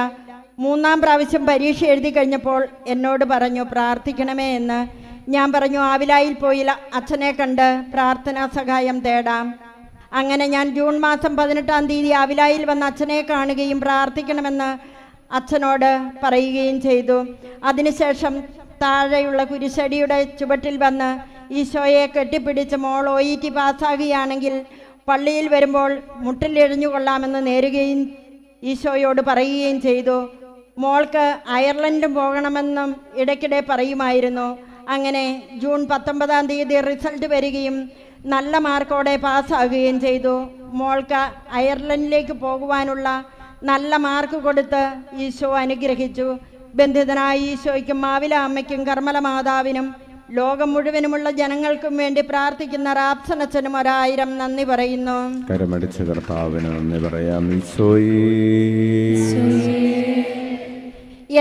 3-ാം പ്രാവശ്യം പരീക്ഷ എഴുതി കഴിഞ്ഞപ്പോൾ എന്നോട് പറഞ്ഞു പ്രാർത്ഥിക്കണമേ എന്ന്. ഞാൻ പറഞ്ഞു ആവിലായിൽ പോയി അച്ഛനെ കണ്ട് പ്രാർത്ഥനാ സഹായം തേടാം. അങ്ങനെ ഞാൻ ജൂൺ മാസം 18-ാം തീയതി ആവിലായിൽ വന്ന് അച്ഛനെ കാണുകയും പ്രാർത്ഥിക്കണമെന്ന് അച്ഛനോട് പറയുകയും ചെയ്തു. അതിനുശേഷം താഴെയുള്ള കുരിശടിയുടെ ചുവട്ടിൽ വന്ന് ഈശോയെ കെട്ടിപ്പിടിച്ച് മോൾ OET പാസ്സാകുകയാണെങ്കിൽ പള്ളിയിൽ വരുമ്പോൾ മുട്ടിലെഴിഞ്ഞുകൊള്ളാമെന്ന് നേരുകയും ഈശോയോട് പറയുകയും ചെയ്തു. മോൾക്ക് അയർലൻഡും പോകണമെന്നും ഇടയ്ക്കിടെ പറയുമായിരുന്നു. അങ്ങനെ ജൂൺ 19-ാം തീയതി റിസൾട്ട് വരികയും നല്ല മാർക്കോടെ പാസ്സാകുകയും ചെയ്തു. മോൾക്ക് അയർലൻഡിലേക്ക് പോകുവാനുള്ള നല്ല മാർക്ക് കൊടുത്ത് ഈശോ അനുഗ്രഹിച്ചു. ബന്ധിതനായ ഈശോയ്ക്കും മാവില അമ്മയ്ക്കും കർമ്മല മാതാവിനും ലോകം മുഴുവനുമുള്ള ജനങ്ങൾക്കും വേണ്ടി പ്രാർത്ഥിക്കുന്ന റാപ്സനച്ഛനും 1000 നന്ദി പറയുന്നു. കരമടിച്ച് കർത്താവിന് നന്ദി പറയാം. ഈശോയേ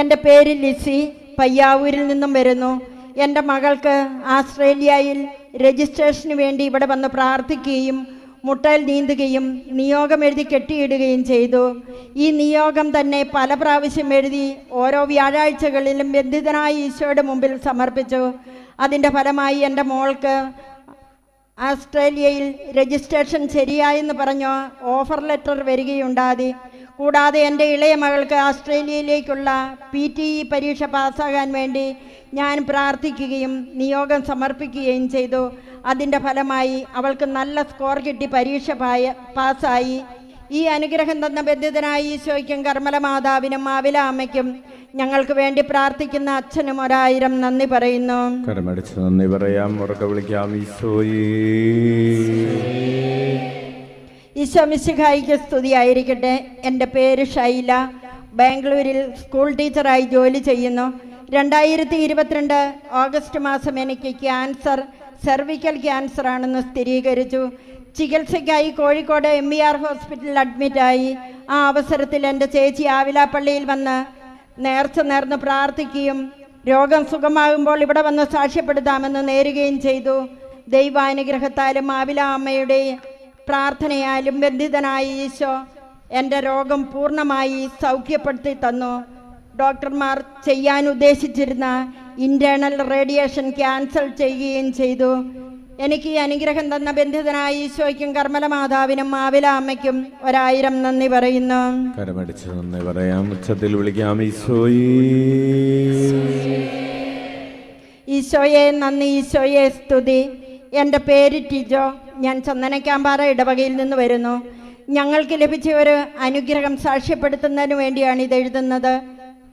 എൻ്റെ പേര് ലിസി. പയ്യാവൂരിൽ നിന്നും വരുന്നു. എൻ്റെ മകൾക്ക് ആസ്ട്രേലിയയിൽ രജിസ്ട്രേഷന് വേണ്ടി ഇവിടെ വന്ന് പ്രാർത്ഥിക്കുകയും മുട്ടയിൽ നീന്തുകയും നിയോഗം എഴുതി കെട്ടിയിടുകയും ചെയ്തു. ഈ നിയോഗം തന്നെ പല പ്രാവശ്യം എഴുതി ഓരോ വ്യാഴാഴ്ചകളിലും ബന്ധിതനായ ഈശോയുടെ മുമ്പിൽ സമർപ്പിച്ചു. അതിൻ്റെ ഫലമായി എൻ്റെ മോൾക്ക് ആസ്ട്രേലിയയിൽ രജിസ്ട്രേഷൻ ശരിയായെന്ന് പറഞ്ഞു ഓഫർ ലെറ്റർ വരികയുണ്ടായി. കൂടാതെ എൻ്റെ ഇളയ മകൾക്ക് ആസ്ട്രേലിയയിലേക്കുള്ള PTE പരീക്ഷ പാസ്സാകാൻ വേണ്ടി ഞാൻ പ്രാർത്ഥിക്കുകയും നിയോഗം സമർപ്പിക്കുകയും ചെയ്തു. അതിൻ്റെ ഫലമായി അവൾക്ക് നല്ല സ്കോർ കിട്ടി പരീക്ഷ പാസ്സായി. ഈ അനുഗ്രഹം തന്ന ബന്ധിതനായ ഈശോയ്ക്കും കർമ്മല മാതാവിനും മാവില അമ്മയ്ക്കും ഞങ്ങൾക്ക് വേണ്ടി പ്രാർത്ഥിക്കുന്ന അച്ഛനും 1000 നന്ദി പറയുന്നു. കരമടിച്ച് നന്ദി പറയാം. ഉറക്കെ വിളിക്കാം. ഈശോയേ ഈശോ മിശിഹായിക്ക് സ്തുതിയായിരിക്കട്ടെ. എൻ്റെ പേര് ഷൈല. ബാംഗ്ലൂരിൽ സ്കൂൾ ടീച്ചറായി ജോലി ചെയ്യുന്നു. 2022 ഓഗസ്റ്റ് മാസം എനിക്ക് സെർവിക്കൽ ക്യാൻസർ ആണെന്ന് സ്ഥിരീകരിച്ചു. ചികിത്സയ്ക്കായി കോഴിക്കോട് MER ഹോസ്പിറ്റലിൽ അഡ്മിറ്റായി. ആ അവസരത്തിൽ എൻ്റെ ചേച്ചി ആവിലാപ്പള്ളിയിൽ വന്ന് നേർന്ന് പ്രാർത്ഥിക്കുകയും രോഗം സുഖമാകുമ്പോൾ ഇവിടെ വന്ന് സാക്ഷ്യപ്പെടുത്താമെന്ന് നേരുകയും ചെയ്തു. ദൈവാനുഗ്രഹത്താലും ആവില അമ്മയുടെ പ്രാർത്ഥനയാലും ബന്ധിതനായ ഈശോ എൻ്റെ രോഗം പൂർണ്ണമായി സൗഖ്യപ്പെടുത്തി തന്നു. ഡോക്ടർമാർ ചെയ്യാൻ ഉദ്ദേശിച്ചിരുന്ന ഇൻറ്റേർണൽ റേഡിയേഷൻ ക്യാൻസൽ ചെയ്യുകയും ചെയ്തു. എനിക്ക് ഈ അനുഗ്രഹം തന്ന ബന്ധിതനായ ഈശോയ്ക്കും കർമ്മല മാതാവിനും മാവില അമ്മയ്ക്കും 1000 നന്ദി പറയുന്നു. കരമടിച്ച് നന്ദി പറയാം. ഉച്ചത്തിൽ വിളിക്കാം. ഈശോയേ ഈശോയെ നന്ദി, ഈശോയെ സ്തുതി. എൻ്റെ പേര് ടിജോ. ഞാൻ ചന്ദനക്കാമ്പാറ ഇടവകയിൽ നിന്ന് വരുന്നു. ഞങ്ങൾക്ക് ലഭിച്ച ഒരു അനുഗ്രഹം സാക്ഷ്യപ്പെടുത്തുന്നതിന് വേണ്ടിയാണ് ഇതെഴുതുന്നത്.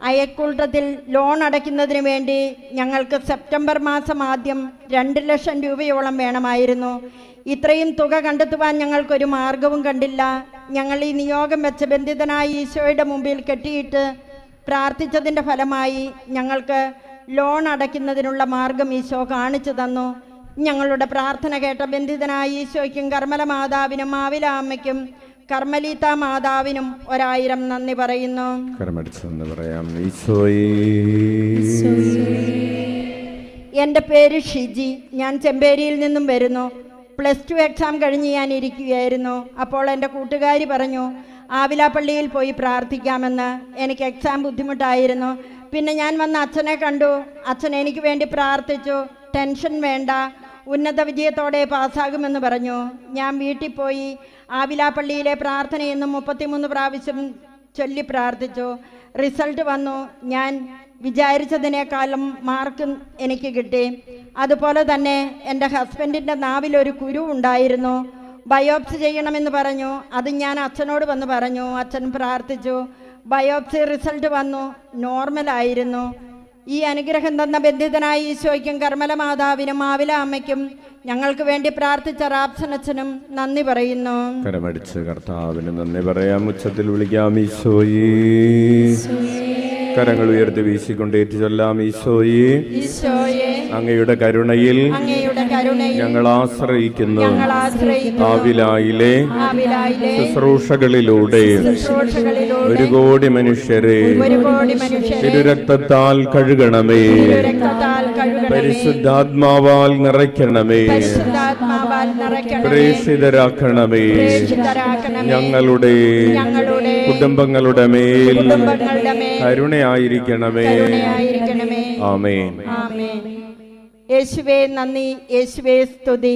അയൽക്കൂട്ടത്തിൽ ലോൺ അടയ്ക്കുന്നതിന് വേണ്ടി ഞങ്ങൾക്ക് സെപ്റ്റംബർ മാസം ആദ്യം 2 ലക്ഷം രൂപയോളം വേണമായിരുന്നു. ഇത്രയും തുക കണ്ടെത്തുവാൻ ഞങ്ങൾക്കൊരു മാർഗവും കണ്ടില്ല. ഞങ്ങൾ ഈ നിയോഗം വെച്ച് ബന്ധിതനായ ഈശോയുടെ മുമ്പിൽ കെട്ടിയിട്ട് പ്രാർത്ഥിച്ചതിൻ്റെ ഫലമായി ഞങ്ങൾക്ക് ലോൺ അടയ്ക്കുന്നതിനുള്ള മാർഗം ഈശോ കാണിച്ചു തന്നു. ഞങ്ങളുടെ പ്രാർത്ഥന കേട്ട ബന്ധിതനായ ഈശോയ്ക്കും കർമ്മല മാതാവിനും മാവില അമ്മയ്ക്കും കർമ്മലീത്ത മാതാവിനും 1000 നന്ദി പറയുന്നു. എൻ്റെ പേര് ഷിജി. ഞാൻ ചെമ്പേരിയിൽ നിന്നും വരുന്നു. +2 എക്സാം കഴിഞ്ഞ് ഞാൻ ഇരിക്കുകയായിരുന്നു. അപ്പോൾ എൻ്റെ കൂട്ടുകാരി പറഞ്ഞു ആവിലാപ്പള്ളിയിൽ പോയി പ്രാർത്ഥിക്കാമെന്ന്. എനിക്ക് എക്സാം ബുദ്ധിമുട്ടായിരുന്നു. പിന്നെ ഞാൻ വന്ന് അച്ഛനെ കണ്ടു. അച്ഛൻ എനിക്ക് വേണ്ടി പ്രാർത്ഥിച്ചു. ടെൻഷൻ വേണ്ട, ഉന്നത വിജയത്തോടെ പാസ്സാകുമെന്ന് പറഞ്ഞു. ഞാൻ വീട്ടിൽ പോയി ആവിലാപ്പള്ളിയിലെ പ്രാർത്ഥനയെന്നും 33 പ്രാവശ്യം ചൊല്ലി പ്രാർത്ഥിച്ചു. റിസൾട്ട് വന്നു. ഞാൻ വിചാരിച്ചതിനേക്കാളും മാർക്ക് എനിക്ക് കിട്ടി. അതുപോലെ തന്നെ എൻ്റെ ഹസ്ബൻഡിൻ്റെ നാവിലൊരു കുരു ഉണ്ടായിരുന്നു. ബയോപ്സി ചെയ്യണമെന്ന് പറഞ്ഞു. അത് ഞാൻ അച്ഛനോട് വന്ന് പറഞ്ഞു. അച്ഛൻ പ്രാർത്ഥിച്ചു. ബയോപ്സി റിസൾട്ട് വന്നു, നോർമലായിരുന്നു. ഈ അനുഗ്രഹം തന്ന ബന്ധിതനായ ഈശോയ്ക്കും കർമ്മല മാതാവിനും ആവില അമ്മയ്ക്കും ഞങ്ങൾക്ക് വേണ്ടി പ്രാർത്ഥിച്ച റാപ്സനച്ഛനും നന്ദി പറയുന്നു. കരമടിച്ച് കർത്താവിന് നന്ദി പറയാം. ഉച്ചത്തിൽ വിളിക്കാം ഈശോയേ. കരങ്ങൾ ഉയർത്തി വീശിക്കൊണ്ട് ഏറ്റുചൊല്ലാം ഈശോയേ. അങ്ങയുടെ കരുണയിൽ ഞങ്ങൾ ആശ്രയിക്കുന്നു. ആവിലായിലെ ശുശ്രൂഷകളിലൂടെ 1 കോടി മനുഷ്യരെ തിരുരക്തത്താൽ കഴുകണമേ. പരിശുദ്ധാത്മാവാൽ നിറയ്ക്കണമേ. പ്രേഷിതരാക്കണമേ. ഞങ്ങളുടെ കുടുംബങ്ങളുടെ മേൽ കരുണയായിരിക്കണമേ. ആമേൻ. യേശുവേ നന്ദി, യേശുവേ സ്തുതി.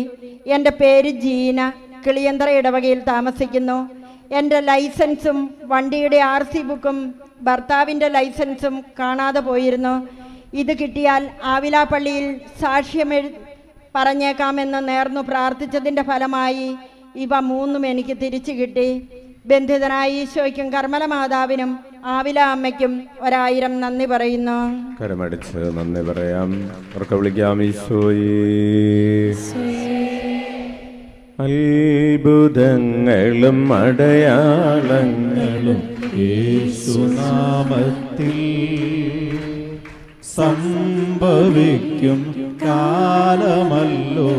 എൻ്റെ പേര് ജീന, കിളിയന്തറ ഇടവകയിൽ താമസിക്കുന്നു. എൻ്റെ ലൈസൻസും വണ്ടിയുടെ RC ബുക്കും ഭർത്താവിൻ്റെ ലൈസൻസും കാണാതെ പോയിരുന്നു. ഇത് കിട്ടിയാൽ ആവില പള്ളിയിൽ സാക്ഷ്യം പറഞ്ഞേക്കാമെന്ന് നേർന്നു പ്രാർത്ഥിച്ചതിൻ്റെ ഫലമായി ഇവ 3 എനിക്ക് തിരിച്ചു കിട്ടി. ബന്ധിതനായ ഈശോയ്ക്കും കർമ്മല മാതാവിനും ആവില അമ്മയ്ക്കും 1000 നന്ദി പറയുന്നു. കരമടിച്ച് നന്ദി പറയാം. ഉറക്കെ വിളിക്കാം ഈശോയേ. അത്ഭുതങ്ങളും അടയാളങ്ങളും യേശുനാമത്തിൽ സംഭവിക്കും കാലമല്ലോ.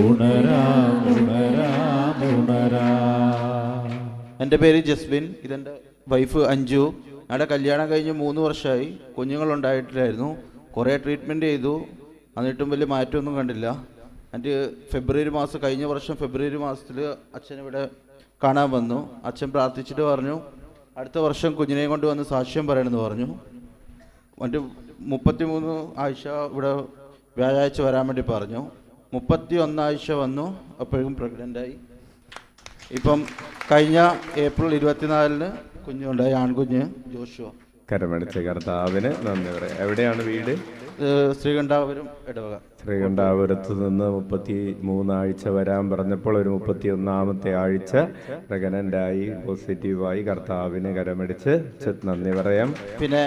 ഉണരാം ഉണരാം ഉണരാം. എൻ്റെ പേര് ജസ്ബിൻ, ഇതെൻ്റെ വൈഫ് അഞ്ജു. ഞങ്ങളുടെ കല്യാണം കഴിഞ്ഞ് 3 വർഷമായി. കുഞ്ഞുങ്ങളുണ്ടായിട്ടില്ലായിരുന്നു. കുറേ ട്രീറ്റ്മെൻറ്റ് ചെയ്തു, എന്നിട്ടും വലിയ മാറ്റമൊന്നും കണ്ടില്ല. എന്നിട്ട് കഴിഞ്ഞ വർഷം ഫെബ്രുവരി മാസത്തിൽ അച്ഛനിവിടെ കാണാൻ വന്നു. അച്ഛൻ പ്രാർത്ഥിച്ചിട്ട് പറഞ്ഞു അടുത്ത വർഷം കുഞ്ഞിനെയും കൊണ്ട് വന്ന് സാക്ഷ്യം പറയണമെന്ന് പറഞ്ഞു. എന്നിട്ട് 33 ആഴ്ച ഇവിടെ വ്യാഴാഴ്ച വരാൻ വേണ്ടി പറഞ്ഞു. 31 ആഴ്ച വന്നു, അപ്പോഴേക്കും പ്രഗ്നൻ്റായി. ഇപ്പം കഴിഞ്ഞ ഏപ്രിൽ 24 കുഞ്ഞുണ്ടായി, ആൺകുഞ്ഞ് ജോഷുവ. കരമടിച്ച് കർത്താവിന് നന്ദി പറയാം. എവിടെയാണ് വീട്? ശ്രീകണ്ഠാപുരം ഇടവക. ശ്രീകണ്ഠാപുരത്ത് നിന്ന് 33 ആഴ്ച വരാൻ പറഞ്ഞപ്പോൾ ഒരു 31ാമത്തെ ആഴ്ച പ്രഗ്നൻ്റായി, പോസിറ്റീവായി. കർത്താവിന് കരമടിച്ച് നന്ദി പറയാം. പിന്നെ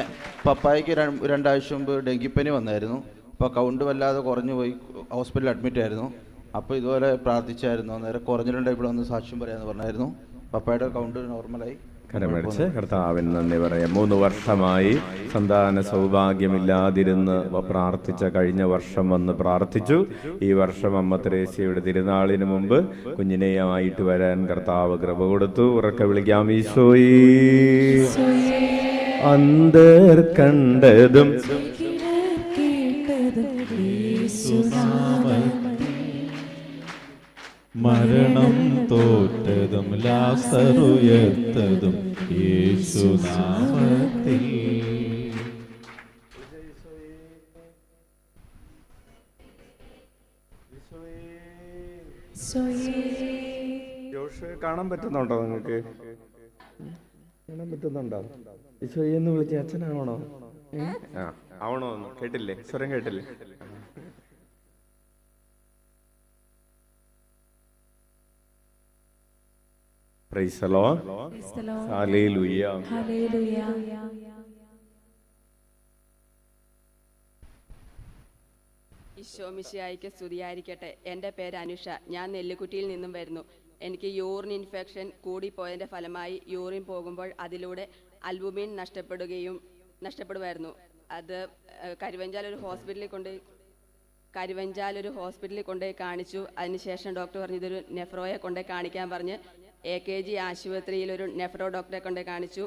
പപ്പായ്ക്ക് 2 ആഴ്ച മുമ്പ് ഡെങ്കിപ്പനി വന്നായിരുന്നു. അപ്പോൾ കൗണ്ട് വല്ലാതെ കുറഞ്ഞു പോയി, ഹോസ്പിറ്റലിൽ അഡ്മിറ്റ് ആയിരുന്നു. അപ്പോൾ ഇതുപോലെ പ്രാർത്ഥിച്ചായിരുന്നു, അന്നേരം കുറഞ്ഞിട്ടുണ്ടെങ്കിൽ ഇവിടെ വന്ന് സാക്ഷ്യം പറയാമെന്ന് പറഞ്ഞായിരുന്നു. പപ്പായുടെ കൗണ്ട് നോർമലായി. കരമടിച്ച് കർത്താവിന് നന്ദി പറയാം. 3 വർഷമായി സന്താന സൗഭാഗ്യമില്ലാതിരുന്ന് പ്രാർത്ഥിച്ച കഴിഞ്ഞ വർഷം വന്ന് പ്രാർത്ഥിച്ചു. ഈ വർഷം അമ്മ ത്രേസ്യയുടെ തിരുനാളിന് മുമ്പ് കുഞ്ഞിനെയുമായിട്ട് വരാൻ കർത്താവ് കൃപ കൊടുത്തു. ഉറക്കെ വിളിക്കാം ഈശോയേ. അന്തർ കണ്ടതും മരണം തോറ്റതും ലാസറുയർത്തതും യേശുനാമത്തിൽ. കാണാൻ പറ്റുന്നുണ്ടോ നിങ്ങൾക്ക്? കാണാൻ പറ്റുന്നുണ്ടോ? ഈശോയെ എന്ന് വിളിച്ച അച്ഛനാവണോ? ആവണോ? കേട്ടില്ലേ? സ്വരം കേട്ടില്ലേ? Praise the Lord. Hallelujah. Isho മിശിഹായ്ക്ക് സ്തുതിയായിരിക്കട്ടെ. എൻ്റെ പേര് അനുഷ. ഞാൻ നെല്ലിക്കുറ്റിയിൽ നിന്നും വരുന്നു. എനിക്ക് യൂറിൻ ഇൻഫെക്ഷൻ കൂടിപ്പോയതിൻ്റെ ഫലമായി യൂറിൻ പോകുമ്പോൾ അതിലൂടെ അൽബുമിൻ നഷ്ടപ്പെടുമായിരുന്നു. അത് കരുവഞ്ചാൽ ഒരു ഹോസ്പിറ്റലിൽ കൊണ്ടുപോയി കാണിച്ചു. അതിനുശേഷം ഡോക്ടർ പറഞ്ഞു ഇതൊരു നെഫ്രോയെ കൊണ്ടുപോയി കാണിക്കാൻ പറഞ്ഞ് AKG ആശുപത്രിയിൽ ഒരു നെഫ്രോ ഡോക്ടറെ കൊണ്ടുപോയി കാണിച്ചു.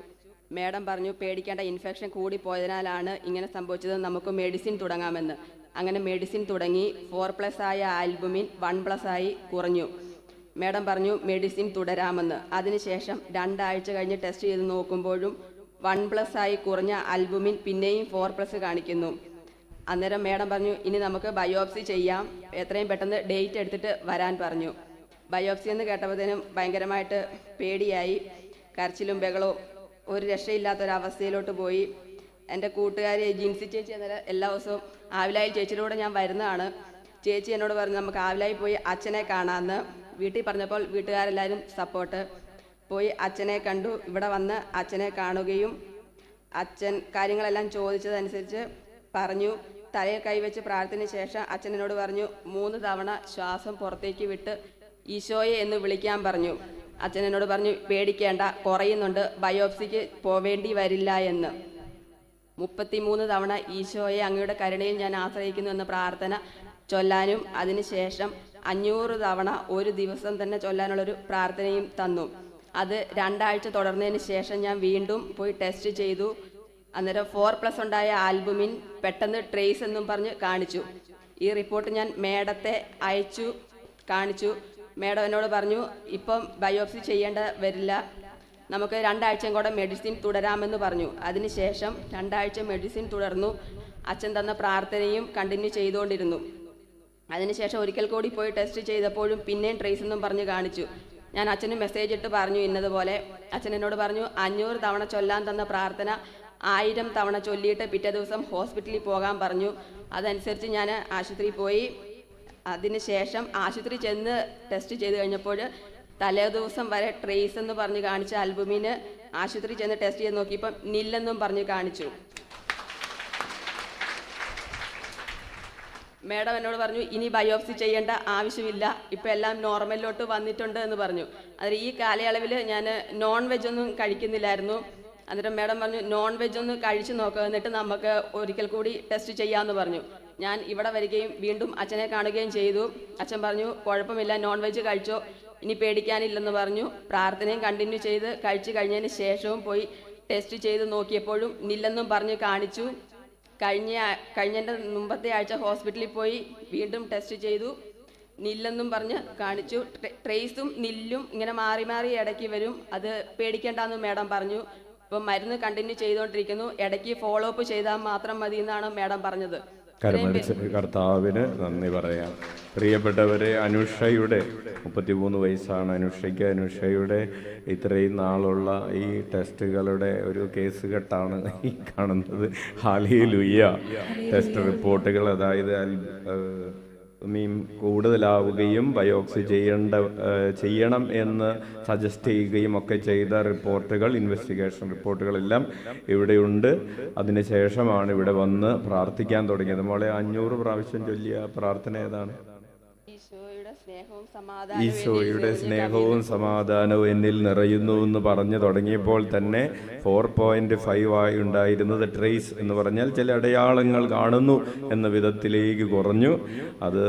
മേഡം പറഞ്ഞു പേടിക്കേണ്ട, ഇൻഫെക്ഷൻ കൂടിപ്പോയതിനാലാണ് ഇങ്ങനെ സംഭവിച്ചത്, നമുക്ക് മെഡിസിൻ തുടങ്ങാമെന്ന്. അങ്ങനെ മെഡിസിൻ തുടങ്ങി. 4+ ആയ ആൽബുമിൻ 1+ ആയി കുറഞ്ഞു. മേഡം പറഞ്ഞു മെഡിസിൻ തുടരാമെന്ന്. അതിനുശേഷം 2 ആഴ്ച കഴിഞ്ഞ് ടെസ്റ്റ് ചെയ്ത് നോക്കുമ്പോഴും 1+ ആയി കുറഞ്ഞ ആൽബുമിൻ പിന്നെയും 4+ കാണിക്കുന്നു. അന്നേരം മേഡം പറഞ്ഞു ഇനി നമുക്ക് ബയോപ്സി ചെയ്യാം, എത്രയും പെട്ടെന്ന് ഡേറ്റ് എടുത്തിട്ട് വരാൻ പറഞ്ഞു. ബയോപ്സി എന്ന് കേട്ടപ്പോഴത്തേനും ഭയങ്കരമായിട്ട് പേടിയായി. കരച്ചിലും ബഹളവും, ഒരു രക്ഷയില്ലാത്തൊരവസ്ഥയിലോട്ട് പോയി. എൻ്റെ കൂട്ടുകാരി ജിൻസി ചേച്ചി അന്നേരം എല്ലാ ദിവസവും ആവിലായിൽ ചേച്ചിയുടെ കൂടെ ഞാൻ വരുന്നതാണ്. ചേച്ചി എന്നോട് പറഞ്ഞു നമുക്ക് ആവിലായി പോയി അച്ഛനെ കാണാമെന്ന്. വീട്ടിൽ പറഞ്ഞപ്പോൾ വീട്ടുകാരെല്ലാവരും സപ്പോർട്ട്. പോയി അച്ഛനെ കണ്ടു. ഇവിടെ വന്ന് അച്ഛനെ കാണുകയും അച്ഛൻ കാര്യങ്ങളെല്ലാം ചോദിച്ചതനുസരിച്ച് പറഞ്ഞു. തലയിൽ കൈവച്ച് പ്രാർത്ഥനയ്ക്ക് ശേഷം അച്ഛൻ എന്നോട് പറഞ്ഞു 3 തവണ ശ്വാസം പുറത്തേക്ക് വിട്ട് ഈശോയെ എന്ന് വിളിക്കാൻ പറഞ്ഞു. അച്ഛൻ എന്നോട് പറഞ്ഞു പേടിക്കേണ്ട, കുറയുന്നുണ്ട്, ബയോപ്സിക്ക് പോവേണ്ടി വരില്ല എന്ന്. 33 തവണ ഈശോയെ അങ്ങയുടെ കരുണയിൽ ഞാൻ ആശ്രയിക്കുന്നു എന്ന പ്രാർത്ഥന ചൊല്ലാനും അതിനുശേഷം 500 തവണ ഒരു ദിവസം തന്നെ ചൊല്ലാനുള്ളൊരു പ്രാർത്ഥനയും തന്നു. അത് 2 ആഴ്ച തുടർന്നതിന് ശേഷം ഞാൻ വീണ്ടും പോയി ടെസ്റ്റ് ചെയ്തു. അന്നേരം 4+ ഉണ്ടായ ആൽബുമിൻ പെട്ടെന്ന് ട്രേസ് എന്നും പറഞ്ഞ് കാണിച്ചു. ഈ റിപ്പോർട്ട് ഞാൻ മേഡത്തെ അയച്ചു കാണിച്ചു. മേഡം എന്നോട് പറഞ്ഞു ഇപ്പം ബയോപ്സി ചെയ്യേണ്ട വരില്ല, നമുക്ക് 2 ആഴ്ചയും കൂടെ മെഡിസിൻ തുടരാമെന്ന് പറഞ്ഞു. അതിനുശേഷം 2 ആഴ്ച മെഡിസിൻ തുടർന്നു. അച്ഛൻ തന്ന പ്രാർത്ഥനയും കണ്ടിന്യൂ ചെയ്തുകൊണ്ടിരുന്നു. അതിനുശേഷം ഒരിക്കൽ കൂടി പോയി ടെസ്റ്റ് ചെയ്തപ്പോഴും പിന്നെയും ട്രേസ് എന്നും പറഞ്ഞ് കാണിച്ചു. ഞാൻ അച്ഛന് മെസ്സേജ് ഇട്ട് പറഞ്ഞു ഇന്നതുപോലെ. അച്ഛൻ എന്നോട് പറഞ്ഞു 500 തവണ ചൊല്ലാൻ തന്ന പ്രാർത്ഥന 1000 തവണ ചൊല്ലിയിട്ട് പിറ്റേ ദിവസം ഹോസ്പിറ്റലിൽ പോകാൻ പറഞ്ഞു. അതനുസരിച്ച് ഞാൻ ആശുപത്രിയിൽ പോയി. അതിനുശേഷം ആശുപത്രി ചെന്ന് ടെസ്റ്റ് ചെയ്ത് കഴിഞ്ഞപ്പോൾ തലേ ദിവസം വരെ ട്രേസ് എന്ന് പറഞ്ഞ് കാണിച്ച ആൽബുമിന് ആശുപത്രി ചെന്ന് ടെസ്റ്റ് ചെയ്ത് നോക്കിയപ്പം നില്ലെന്നും പറഞ്ഞ് കാണിച്ചു. മേഡം എന്നോട് പറഞ്ഞു ഇനി ബയോപ്സി ചെയ്യേണ്ട ആവശ്യമില്ല, ഇപ്പം എല്ലാം നോർമലിലോട്ട് വന്നിട്ടുണ്ട് എന്ന് പറഞ്ഞു. അതിൽ ഈ കാലയളവിൽ ഞാൻ നോൺ വെജ് ഒന്നും കഴിക്കുന്നില്ലായിരുന്നു. അന്നേരം മേഡം പറഞ്ഞു നോൺ വെജ് ഒന്ന് കഴിച്ചു നോക്കുക, എന്നിട്ട് നമുക്ക് ഒരിക്കൽ കൂടി ടെസ്റ്റ് ചെയ്യാമെന്ന് പറഞ്ഞു. ഞാൻ ഇവിടെ വരികയും വീണ്ടും അച്ഛനെ കാണുകയും ചെയ്തു. അച്ഛൻ പറഞ്ഞു കുഴപ്പമില്ല, നോൺ വെജ് കഴിച്ചോ, ഇനി പേടിക്കാനില്ലെന്ന് പറഞ്ഞു. പ്രാർത്ഥനയും കണ്ടിന്യൂ ചെയ്ത് കഴിച്ചു കഴിഞ്ഞതിന് ശേഷവും പോയി ടെസ്റ്റ് ചെയ്ത് നോക്കിയപ്പോഴും നില്ലെന്നും പറഞ്ഞ് കാണിച്ചു. കഴിഞ്ഞതിൻ്റെ മുമ്പത്തെ ആഴ്ച ഹോസ്പിറ്റലിൽ പോയി വീണ്ടും ടെസ്റ്റ് ചെയ്തു. നില്ലെന്നും പറഞ്ഞ് കാണിച്ചു. ട്രേസും നില്ലും ഇങ്ങനെ മാറി മാറി ഇടയ്ക്ക് വരും, അത് പേടിക്കേണ്ടെന്ന് മേഡം പറഞ്ഞു. ഇപ്പം മരുന്ന് കണ്ടിന്യൂ ചെയ്തുകൊണ്ടിരിക്കുന്നു, ഇടയ്ക്ക് ഫോളോ അപ്പ് ചെയ്താൽ മാത്രം മതി എന്നാണ് മേഡം പറഞ്ഞത്. കരമടിച്ച് കർത്താവിന് നന്ദി പറയാം. പ്രിയപ്പെട്ടവരെ, അനുഷയുടെ 33 വയസ്സാണ് അനുഷയ്ക്ക്. അനുഷയുടെ ഇത്രയും നാളുള്ള ഈ ടെസ്റ്റുകളുടെ ഒരു കേസ് കെട്ടാണ് ഈ കാണുന്നത്. ഹല്ലേലൂയ. ടെസ്റ്റ് റിപ്പോർട്ടുകൾ, അതായത് കൂടുതലാവുകയും ബയോപ്സി ചെയ്യണം എന്ന് സജസ്റ്റ് ചെയ്യുകയും ഒക്കെ ചെയ്ത റിപ്പോർട്ടുകൾ, ഇൻവെസ്റ്റിഗേഷൻ റിപ്പോർട്ടുകളെല്ലാം ഇവിടെയുണ്ട്. അതിനുശേഷമാണ് ഇവിടെ വന്ന് പ്രാർത്ഥിക്കാൻ തുടങ്ങിയത്. മോളെ 500 പ്രാവശ്യം ചൊല്ലിയ പ്രാർത്ഥന ഏതാണ്? ഈശോയുടെ സ്നേഹവും സമാധാനവും എന്നിൽ നിറയുന്നു എന്ന് പറഞ്ഞു തുടങ്ങിയപ്പോൾ തന്നെ 4.5 ആയി ഉണ്ടായിരുന്നത് ട്രേസ് എന്ന് പറഞ്ഞാൽ ചില അടയാളങ്ങൾ കാണുന്നു എന്ന വിധത്തിലേക്ക് കുറഞ്ഞു. അത്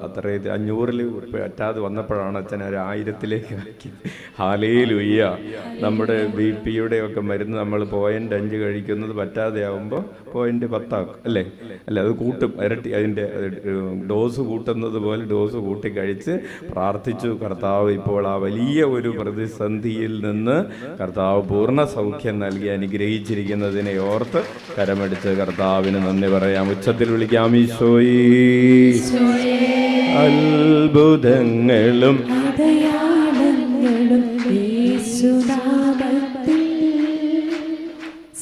അത്രയും 500-ൽ പറ്റാതെ വന്നപ്പോഴാണ് അച്ഛൻ 1000-ലേക്ക് ആക്കിയത്. ഹല്ലേലൂയ. നമ്മുടെ BP-യുടെ ഒക്കെ മരുന്ന് നമ്മൾ 0.5 കഴിക്കുന്നത് പറ്റാതെ ആവുമ്പോൾ 0.10 ആക്കും അല്ലേ? അത് കൂട്ടും, ഇരട്ടി അതിൻ്റെ ഡോസ് കൂട്ടുന്നത് പോലെ ഡോസ് കൂട്ടി കഴിച്ച് പ്രാർത്ഥിച്ചു. കർത്താവ് ഇപ്പോൾ ആ വലിയ ഒരു പ്രതിസന്ധിയിൽ നിന്ന് കർത്താവ് പൂർണ്ണ സൗഖ്യം നൽകി അനുഗ്രഹിച്ചിരിക്കുന്നതിനെ ഓർത്ത് കരമടിച്ച് കർത്താവിന് നന്ദി പറയാം. ഉച്ചത്തിൽ വിളിക്കാം ഈശോയേ. അത്ഭുതങ്ങളും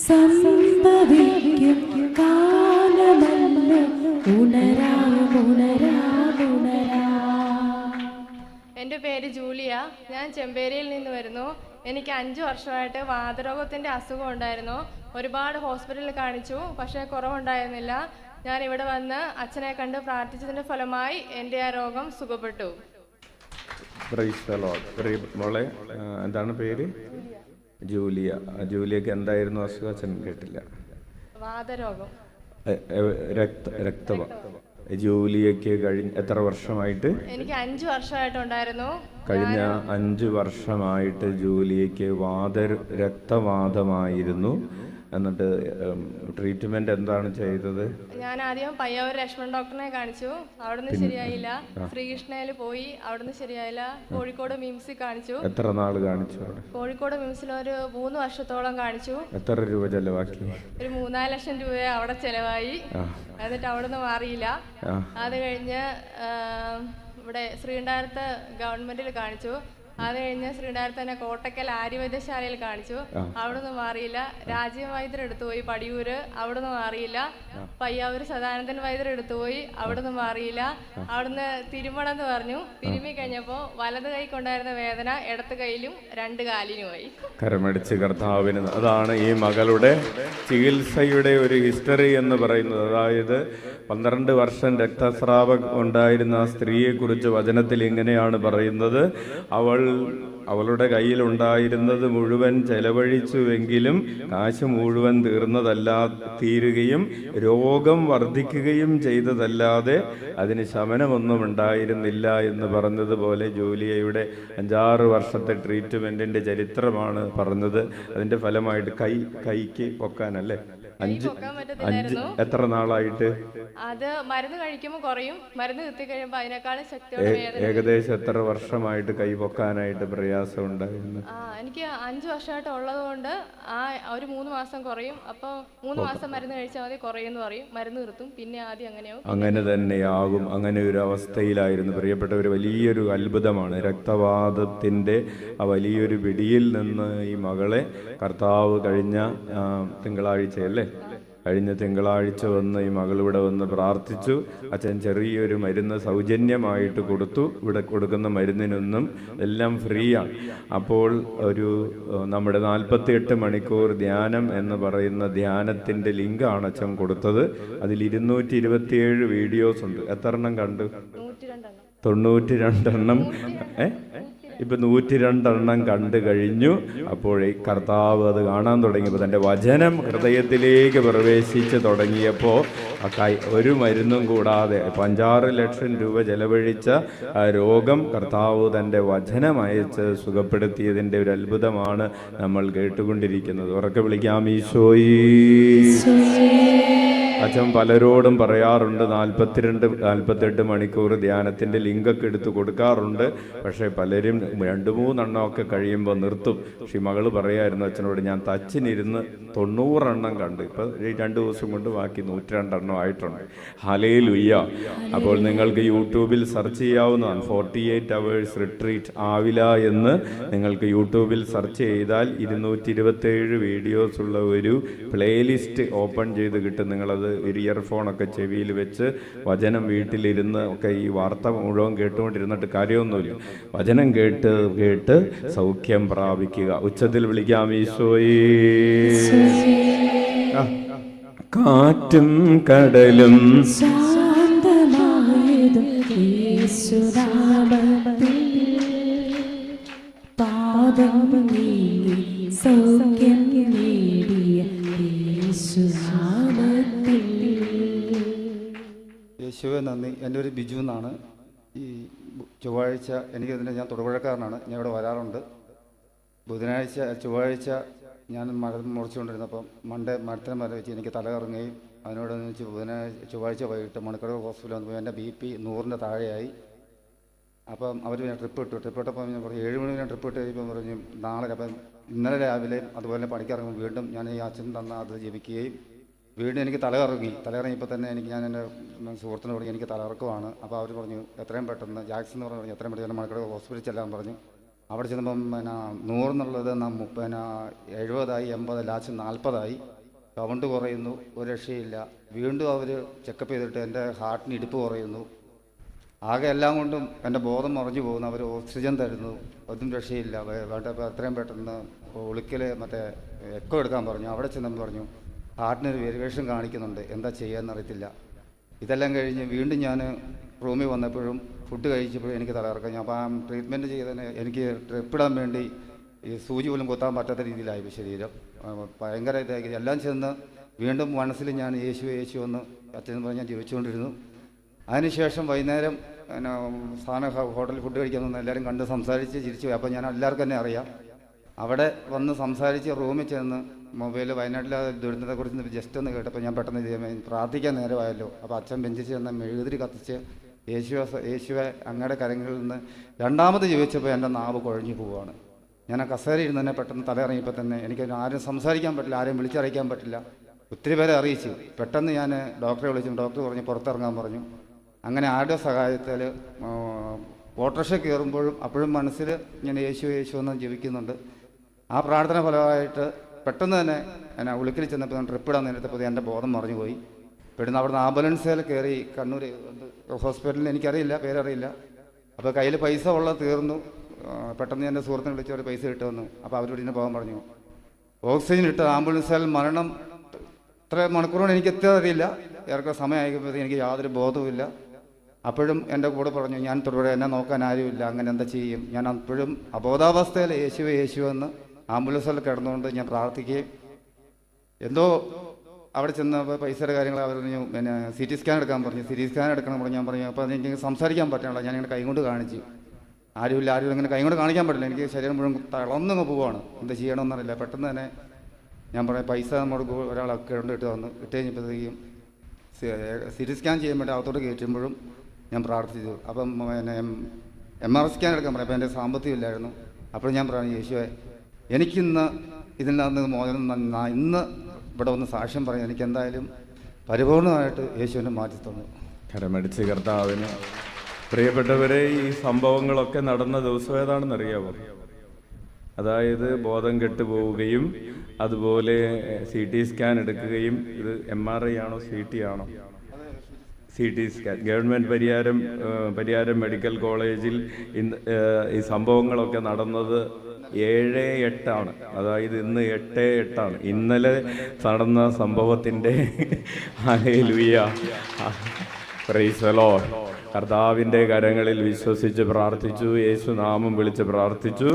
സംഭവിക്കും കാലമല്ല, എൻ്റെ പേര് ജൂലിയ. ഞാൻ ചെമ്പേരിയിൽ നിന്ന് വരുന്നു. എനിക്ക് 5 വർഷമായിട്ട് വാതരോഗത്തിൻ്റെ അസുഖം ഉണ്ടായിരുന്നു. ഒരുപാട് ഹോസ്പിറ്റലിൽ കാണിച്ചു, പക്ഷേ കുറവുണ്ടായിരുന്നില്ല. ഞാൻ ഇവിടെ വന്ന് അച്ഛനെ കണ്ട് പ്രാർത്ഥിച്ചതിൻ്റെ ഫലമായി എൻ്റെ ആ രോഗം സുഖപ്പെട്ടു. മോളെ എന്താണ് പേര്? ജൂലിയ. ജൂലിയക്ക് എന്തായിരുന്നു അസുഖം? അച്ഛൻ കേട്ടില്ല. വാതരോഗം. രക്തവ. ജൂലിയക്ക് എത്ര വർഷമായിട്ട്? എനിക്ക് 5 വർഷമായിട്ടുണ്ടായിരുന്നു. കഴിഞ്ഞ 5 വർഷമായിട്ട് ജൂലിയക്ക് രക്തവാതമായിരുന്നു. എന്നിട്ട് ട്രീറ്റ്മെന്റ് എന്താണ് ചെയ്തത്? ഞാൻ ആദ്യം പയ്യാവൂർ ലക്ഷ്മൺ ഡോക്ടറിനെ കാണിച്ചു, അവിടുന്ന് ശരിയായില്ല. ശ്രീകൃഷ്ണയിൽ പോയി, അവിടുന്ന് ശരിയായില്ല. കോഴിക്കോട് മിംസിൽ കാണിച്ചു. എത്ര നാൾ കാണിച്ചു? കോഴിക്കോട് മിംസിൽ ഒരു 3 വർഷത്തോളം കാണിച്ചു. എത്ര രൂപ ചെലവാക്കി? ഒരു 3-4 ലക്ഷം രൂപ അവിടെ ചെലവായി. എന്നിട്ട് അവിടുന്ന് മാറിയില്ല. അത് കഴിഞ്ഞ് ഇവിടെ ശ്രീകണ്ഠാരത്ത് ഗവൺമെന്റിൽ കാണിച്ചു. അത് കഴിഞ്ഞ് ശ്രീനാഥ് തന്നെ കോട്ടക്കൽ ആര്യവൈദ്യശാലയിൽ കാണിച്ചു, അവിടുന്ന് മാറിയില്ല. രാജീവ് വൈദ്യർ എടുത്തു പോയി പടിയൂര്, അവിടുന്ന് മാറിയില്ല. പയ്യാവൂർ സദാനന്ദൻ വൈദ്യർ എടുത്തു പോയി, അവിടുന്ന് മാറിയില്ല. അവിടുന്ന് തിരുമണമെന്ന് പറഞ്ഞു. തിരുമ്മി കഴിഞ്ഞപ്പോൾ വലത് കൈക്കുണ്ടായിരുന്ന വേദന ഇടത്ത് കൈയിലും 2 കാലിനുമായി. കരമടിച്ച് കർത്താവിന്. അതാണ് ഈ മകളുടെ ചികിത്സയുടെ ഒരു ഹിസ്റ്ററി എന്ന് പറയുന്നത്. അതായത് 12 വർഷം രക്തസ്രാവം ഉണ്ടായിരുന്ന ആ സ്ത്രീയെക്കുറിച്ച് വചനത്തിൽ ഇങ്ങനെയാണ് പറയുന്നത്. അവളുടെ കയ്യിലുണ്ടായിരുന്നത് മുഴുവൻ ചെലവഴിച്ചുവെങ്കിലും കാശ് മുഴുവൻ തീരുകയും രോഗം വർദ്ധിക്കുകയും ചെയ്തതല്ലാതെ അതിന് ശമനമൊന്നും ഉണ്ടായിരുന്നില്ല എന്ന് പറഞ്ഞതുപോലെ ജൂലിയയുടെ 5-6 വർഷത്തെ ട്രീറ്റ്മെന്റിന്റെ ചരിത്രമാണ് പറഞ്ഞത്. അതിന്റെ ഫലമായിട്ട് കൈക്ക് പൊക്കാനല്ലേ 5 എത്ര നാളായിട്ട്? അത് മരുന്ന് കഴിക്കുമ്പോൾ കുറയും, മരുന്ന് നിർത്തി കഴിയുമ്പോൾ അതിനേക്കാളും ശക്തിയോടെ വേദന. ഏകദേശം എത്ര വർഷമായിട്ട് കൈ പൊക്കാനായിട്ട് പ്രയാസം ഉണ്ടായിരുന്നു? എനിക്ക് 5 വർഷമായിട്ട് ഉള്ളത് കൊണ്ട് ഒരു 3 മാസം കുറയും. അപ്പോൾ 3 മാസം മരുന്ന് കഴിച്ചാൽ മതി, കുറയുമെന്ന് പറയും. മരുന്ന് നിർത്തും, പിന്നെ ആദ്യം അങ്ങനെയാവും. അങ്ങനെ തന്നെയാകും. അങ്ങനെ ഒരു അവസ്ഥയിലായിരുന്നു പ്രിയപ്പെട്ടവർ. വലിയൊരു അത്ഭുതമാണ്. രക്തവാതത്തിന്റെ ആ വലിയൊരു പിടിയിൽ നിന്ന് ഈ മകളെ കർത്താവ് കഴിഞ്ഞ തിങ്കളാഴ്ച വന്ന് ഈ മകളിവിടെ വന്ന് പ്രാർത്ഥിച്ചു. അച്ഛൻ ചെറിയൊരു മരുന്ന് സൗജന്യമായിട്ട് കൊടുത്തു. ഇവിടെ കൊടുക്കുന്ന മരുന്നിനൊന്നും എല്ലാം ഫ്രീയാണ്. അപ്പോൾ നമ്മുടെ 48 മണിക്കൂർ ധ്യാനം എന്ന് പറയുന്ന ധ്യാനത്തിൻ്റെ ലിങ്കാണ് അച്ഛൻ കൊടുത്തത്. അതിൽ 227 വീഡിയോസ് ഉണ്ട്. എത്ര എണ്ണം കണ്ടു? 92 എണ്ണം. ഇപ്പം 102 എണ്ണം കണ്ടു കഴിഞ്ഞു. അപ്പോഴേ കർത്താവ് അത് കാണാൻ തുടങ്ങിയപ്പോൾ തൻ്റെ വചനം ഹൃദയത്തിലേക്ക് പ്രവേശിച്ച് തുടങ്ങിയപ്പോൾ ഒരു മരുന്നും കൂടാതെ 5-6 ലക്ഷം രൂപ ചെലവഴിച്ച ആ രോഗം കർത്താവ് തൻ്റെ വചനം അയച്ച് സുഖപ്പെടുത്തിയതിൻ്റെ ഒരു അത്ഭുതമാണ് നമ്മൾ കേട്ടുകൊണ്ടിരിക്കുന്നത്. ഉറക്കെ വിളിക്കാം, ഈശോയേ. അച്ഛൻ പലരോടും പറയാറുണ്ട് 42-48 മണിക്കൂർ ധ്യാനത്തിൻ്റെ ലിങ്കൊക്കെ എടുത്ത് കൊടുക്കാറുണ്ട്. പക്ഷേ പലരും 2-3 എണ്ണമൊക്കെ കഴിയുമ്പോൾ നിർത്തും. പക്ഷേ മകൾ പറയായിരുന്നു അച്ഛനോട്, ഞാൻ തച്ചിനിരുന്ന് 90 എണ്ണം കണ്ടു. ഇപ്പം 2 ദിവസം കൊണ്ട് ബാക്കി 102 എണ്ണം ആയിട്ടുണ്ട്. ഹല്ലേലൂയ. അപ്പോൾ നിങ്ങൾക്ക് യൂട്യൂബിൽ സെർച്ച് ചെയ്യാവുന്നതാണ്. 48 hours റിട്രീറ്റ് ആവില എന്ന് നിങ്ങൾക്ക് യൂട്യൂബിൽ സെർച്ച് ചെയ്താൽ 227 വീഡിയോസ് ഉള്ള ഒരു പ്ലേലിസ്റ്റ് ഓപ്പൺ ചെയ്ത് കിട്ടും. നിങ്ങളത് ഒരു ഇയർഫോണൊക്കെ ചെവിയിൽ വെച്ച് വചനം വീട്ടിലിരുന്ന് ഒക്കെ ഈ വാർത്ത മുഴുവൻ കേട്ടുകൊണ്ടിരുന്നിട്ട് കാര്യമൊന്നുമില്ല. വചനം കേട്ട് സൗഖ്യം പ്രാപിക്കുക. ഉച്ചത്തിൽ വിളിക്കാം, ഈശോയേ. കാറ്റും കടലും യേശുവെ നന്ദി. എൻ്റെ ഒരു ബിജു എന്നാണ്. ഈ ചൊവ്വാഴ്ച ഞാൻ തൊടുപുഴക്കാരനാണ്. ഞാൻ ഇവിടെ വരാറുണ്ട്. ചൊവ്വാഴ്ച ഞാൻ മരം മുറിച്ചുകൊണ്ടിരുന്നപ്പം മരത്തിന് മരം വെച്ച് എനിക്ക് തല കറങ്ങുകയും അതിനോടൊന്നിച്ച് ചൊവ്വാഴ്ച വൈകിട്ട് മണിക്കടവ് ഹോസ്പിറ്റലിൽ വന്നപ്പോൾ എൻ്റെ BP 100-ന്റെ താഴെയായി. അപ്പം അവർ ഞാൻ ട്രിപ്പ് ഇട്ടപ്പോൾ ഞാൻ പറഞ്ഞു 7 മണി ഞാൻ ട്രിപ്പ് ഇട്ട് കഴിയുമ്പോൾ പറഞ്ഞു നാളെ. അപ്പം ഇന്നലെ രാവിലെ അതുപോലെ പണിക്കിറങ്ങും വീണ്ടും ഞാൻ ഈ അച്ഛൻ തന്ന അത് ജപിക്കുകയും വീണ്ടും എനിക്ക് തലകറങ്ങിയപ്പോൾ തന്നെ ഞാൻ എൻ്റെ സുഹൃത്തിനോട് പറഞ്ഞു എനിക്ക് തലകറക്കമാണ്. അപ്പോൾ അവർ പറഞ്ഞു എത്രയും പെട്ടെന്ന് ജാക്സൺ എന്ന് പറഞ്ഞു എത്രയും പെട്ടെന്ന് മണിക്കടവ് ഹോസ്പിറ്റലിൽ ചെല്ലാൻ പറഞ്ഞു. അവിടെ ചെന്നപ്പം 100 എന്നുള്ളത് 70-ആയി, 80 ലാസ്റ്റ് 40-ആയി. കൗണ്ട് കുറയുന്നു, ഒരു രക്ഷയില്ല. വീണ്ടും അവർ ചെക്കപ്പ് ചെയ്തിട്ട് എൻ്റെ ഹാർട്ടിന് ഇടിപ്പ് കുറയുന്നു. ആകെ എല്ലാം കൊണ്ടും എൻ്റെ ബോധം മറിഞ്ഞു പോകുന്നു. അവർ ഓക്സിജൻ തരുന്നു, ഒന്നും രക്ഷയില്ല. വേണ്ടപ്പോൾ എത്രയും പെട്ടെന്ന് ഒളിക്കൽ എക്കോ എടുക്കാൻ പറഞ്ഞു. അവിടെ ചെന്നപ്പോൾ പറഞ്ഞു ഹാർട്ടിനൊരു വേരിയേഷൻ കാണിക്കുന്നുണ്ട്, എന്താ ചെയ്യാമെന്നറിയത്തില്ല. ഇതെല്ലാം കഴിഞ്ഞ് വീണ്ടും ഞാൻ റൂമിൽ വന്നപ്പോഴും ഫുഡ് കഴിച്ചപ്പോഴും എനിക്ക് തലകറക്കം. അപ്പോൾ ആ ട്രീറ്റ്മെൻറ്റ് ചെയ്തതിന് എനിക്ക് ട്രിപ്പിടാൻ വേണ്ടി ഈ സൂചി പോലും കുത്താൻ പറ്റാത്ത രീതിയിലായി ശരീരം. ഭയങ്കര ഇതാക്കി. എല്ലാം ചെന്ന് വീണ്ടും മനസ്സിൽ ഞാൻ യേശു എന്ന് അച്ഛൻ പറഞ്ഞ് ഞാൻ ജീവിച്ചുകൊണ്ടിരുന്നു. അതിനുശേഷം വൈകുന്നേരം ഹോട്ടലിൽ ഫുഡ് കഴിക്കാൻ വന്ന് എല്ലാവരും കണ്ട് സംസാരിച്ച് ചിരിച്ചു പോയി. അപ്പോൾ ഞാൻ എല്ലാവർക്കും തന്നെ അറിയാം. അവിടെ വന്ന് സംസാരിച്ച് റൂമിൽ ചെന്ന് മൊബൈൽ വയനാട്ടിലെ ദുരന്തത്തെക്കുറിച്ച് ജസ്റ്റ് ഒന്ന് കേട്ടപ്പോൾ ഞാൻ പെട്ടെന്ന് പ്രാർത്ഥിക്കാൻ നേരമായല്ലോ. അപ്പോൾ അച്ഛൻ ബെഞ്ചിൽ ചെന്ന് മെഴുകുതിരി കത്തിച്ച് യേശുവെ അങ്ങയുടെ കരങ്ങളിൽ നിന്ന് രണ്ടാമത് ജീവിച്ചപ്പോൾ എൻ്റെ നാവ് കുഴഞ്ഞു പോവുകയാണ്. ഞാൻ ആ കസേരയിൽ ഇരുന്ന് തന്നെ പെട്ടെന്ന് തലയിറങ്ങിയപ്പോൾ തന്നെ എനിക്ക് ആരും സംസാരിക്കാൻ പറ്റില്ല, ആരെയും വിളിച്ചറിയിക്കാൻ പറ്റില്ല. ഒത്തിരി പേരെ അറിയിച്ചു. പെട്ടെന്ന് ഞാൻ ഡോക്ടറെ വിളിച്ചു. ഡോക്ടർ പറഞ്ഞു പുറത്തിറങ്ങാൻ പറഞ്ഞു. അങ്ങനെ ആരുടെ സഹായത്തിൽ ഓട്ടോറിക്ഷ കയറുമ്പോഴും അപ്പോഴും മനസ്സിൽ ഞാൻ യേശു യേശു എന്ന് ജപിക്കുന്നുണ്ട്. ആ പ്രാർത്ഥന ഫലമായിട്ട് പെട്ടെന്ന് തന്നെ എന്നെ ഉളുക്കിൽ ചെന്നപ്പോൾ ട്രിപ്പ് ഇടാൻ നേരത്തപ്പോൾ എൻ്റെ ബോധം മറിഞ്ഞു പോയി. പെട്ടെന്ന് അവിടുന്ന് ആംബുലൻസിൽ കയറി കണ്ണൂർ ഹോസ്പിറ്റലിൽ, എനിക്കറിയില്ല, പേരറിയില്ല. അപ്പോൾ കയ്യിൽ പൈസ ഉള്ളത് തീർന്നു. പെട്ടെന്ന് എൻ്റെ സുഹൃത്തിനെ വിളിച്ച് ഒരു പൈസ ഇട്ട് വന്നു. അപ്പോൾ അവരോട് ഇതിനെ പോകാൻ പറഞ്ഞു. ഓക്സിജൻ ഇട്ട് ആംബുലൻസിൽ മരണം ഇത്ര മണിക്കൂറുകൊണ്ട് എനിക്ക് എത്തിയതറിയില്ല. ഏറെ സമയമായപ്പോൾ എനിക്ക് യാതൊരു ബോധവുമില്ല. അപ്പോഴും എൻ്റെ കൂടെ പറഞ്ഞു, ഞാൻ തുടരെ എന്നെ നോക്കാൻ ആരുമില്ല, അങ്ങനെ എന്താ ചെയ്യും. ഞാൻ അപ്പോഴും അബോധാവസ്ഥയിൽ യേശുവെ യേശുവെന്ന് ആംബുലൻസിൽ കിടന്നുകൊണ്ട് ഞാൻ പ്രാർത്ഥിക്കുകയും എന്തോ അവിടെ ചെന്ന് പൈസയുടെ കാര്യങ്ങൾ അവർ പറഞ്ഞു. പിന്നെ CT സ്കാൻ എടുക്കാൻ പറഞ്ഞു. CT സ്കാൻ എടുക്കണം പറഞ്ഞു. ഞാൻ പറഞ്ഞു, അപ്പോൾ എനിക്ക് സംസാരിക്കാൻ പറ്റണില്ല. ഞാനിങ്ങനെ കൈകൊണ്ട് കാണിച്ചു. ആരുമില്ല, ഇങ്ങനെ കൈകൊണ്ട് കാണിക്കാൻ പറ്റില്ല. എനിക്ക് ശരീരം മുഴുവൻ തളർന്നങ്ങ് പോവാണ്. എന്താ ചെയ്യണമെന്നറിയില്ല. പെട്ടെന്ന് തന്നെ ഞാൻ പറയാം, പൈസ നമ്മുടെ ഒരാളൊക്കെ ഇട്ട് വന്നു. ഇട്ട് കഴിഞ്ഞപ്പോഴത്തേക്കും CT സ്കാൻ ചെയ്യാൻ വേണ്ടി അകത്തോട്ട് കയറ്റുമ്പോഴും ഞാൻ പ്രാർത്ഥിച്ചു. അപ്പം പിന്നെ MRI സ്കാൻ എടുക്കാൻ പറയാം. അപ്പോൾ എൻ്റെ സാമ്പത്തികം ഇല്ലായിരുന്നു. അപ്പോൾ ഞാൻ പറഞ്ഞു, യേശുവേ എനിക്കിന്ന് ഇതിൽ നിന്ന് മോചനം ഇന്ന് ഇവിടെ ഒന്ന് സാക്ഷ്യം പറയാം. എനിക്ക് എന്തായാലും പരിപൂർണമായിട്ട് യേശുവിനെ മാറ്റി തന്നു. കരമടിച്ച് കർത്താവിന്. പ്രിയപ്പെട്ടവരെ, ഈ സംഭവങ്ങളൊക്കെ നടന്ന ദിവസം ഏതാണെന്നറിയാമോ? അതായത് ബോധം കെട്ടുപോവുകയും അതുപോലെ CT സ്കാൻ എടുക്കുകയും, ഇത് MRI ആണോ CT ആണോ? CT scan. Government Pariyaram medical കോളേജിൽ ഈ സംഭവങ്ങളൊക്കെ നടന്നത് 7/8 അതായത് ഇന്ന് 8/8. ഇന്നലെ നടന്ന സംഭവത്തിൻ്റെ ഹല്ലേലൂയ, പ്രൈസ് ദി ലോർഡ്. കർത്താവിൻ്റെ കരങ്ങളിൽ വിശ്വസിച്ച് പ്രാർത്ഥിച്ചു, യേശു നാമം വിളിച്ച് പ്രാർത്ഥിച്ചു.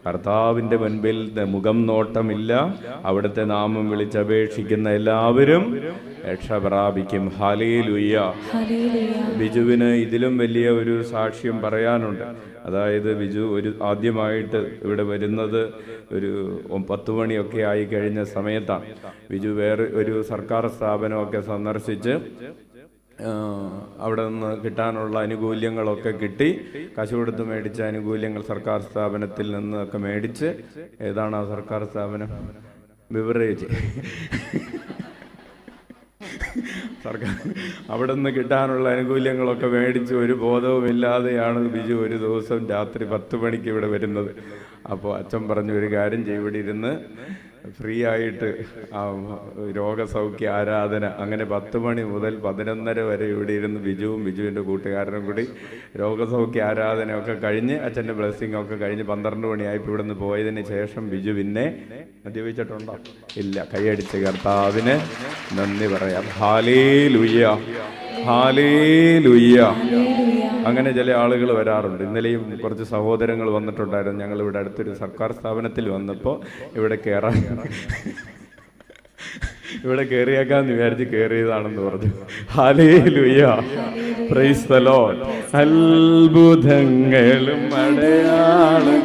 കർത്താവിൻ്റെ മുൻപിൽ മുഖം നോട്ടമില്ല. അവിടുത്തെ നാമം വിളിച്ചപേക്ഷിക്കുന്ന എല്ലാവരും രക്ഷ പ്രാപിക്കും. ഹല്ലേലൂയ. ബിജുവിന് ഇതിലും വലിയ ഒരു സാക്ഷ്യം പറയാനുണ്ട്. അതായത് ബിജു ആദ്യമായിട്ട് ഇവിടെ വരുന്നത് ഒരു 10 മണിയൊക്കെ ആയി കഴിഞ്ഞ സമയത്താണ്. ബിജു വേറെ ഒരു സർക്കാർ സ്ഥാപനമൊക്കെ സന്ദർശിച്ച് അവിടെ നിന്ന് കിട്ടാനുള്ള ആനുകൂല്യങ്ങളൊക്കെ കിട്ടി. കാശ് കൊടുത്ത് മേടിച്ച ആനുകൂല്യങ്ങൾ സർക്കാർ സ്ഥാപനത്തിൽ നിന്നൊക്കെ മേടിച്ച്, ഏതാണ് ആ സർക്കാർ സ്ഥാപനം? ബിവറേജ്. സർക്കാർ അവിടെ നിന്ന് കിട്ടാനുള്ള ആനുകൂല്യങ്ങളൊക്കെ മേടിച്ച് ഒരു ബോധവുമില്ലാതെയാണ് ബിജു ഒരു ദിവസം രാത്രി 10 മണിക്ക് ഇവിടെ വരുന്നത്. അപ്പോൾ അച്ഛൻ പറഞ്ഞു, ഒരു കാര്യം ചെയ്യും, ഇവിടെ ഇരുന്ന് ഫ്രീ ആയിട്ട് രോഗസൗഖ്യ ആരാധന, അങ്ങനെ 10 മണി മുതൽ 11:30 വരെ ഇവിടെ ഇരുന്ന് ബിജുവും ബിജുവിൻ്റെ കൂട്ടുകാരനും കൂടി രോഗസൗഖ്യ ആരാധനയൊക്കെ കഴിഞ്ഞ് അച്ഛൻ്റെ ബ്ലെസ്സിങ് ഒക്കെ കഴിഞ്ഞ് 12 മണിയായപ്പോൾ ഇവിടെ നിന്ന് പോയതിന് ശേഷം ബിജു പിന്നെ മദ്യപിച്ചിട്ടുണ്ടോ? ഇല്ല. കൈയടിച്ച് കർത്താവിന് നന്ദി പറയാം. Hallelujah, hallelujah. അങ്ങനെ ചില ആളുകൾ വരാറുണ്ട്. ഇന്നലെയും കുറച്ച് സഹോദരങ്ങൾ വന്നിട്ടുണ്ടായിരുന്നു. ഞങ്ങൾ ഇവിടെ അടുത്തൊരു സർക്കാർ സ്ഥാപനത്തിൽ വന്നപ്പോൾ ഇവിടെ കയറിയേക്കാന്ന് വിചാരിച്ച് കയറിയതാണെന്ന് പറഞ്ഞു. Hallelujah, praise the Lord. അത്ഭുതങ്ങളും അടയാളങ്ങളും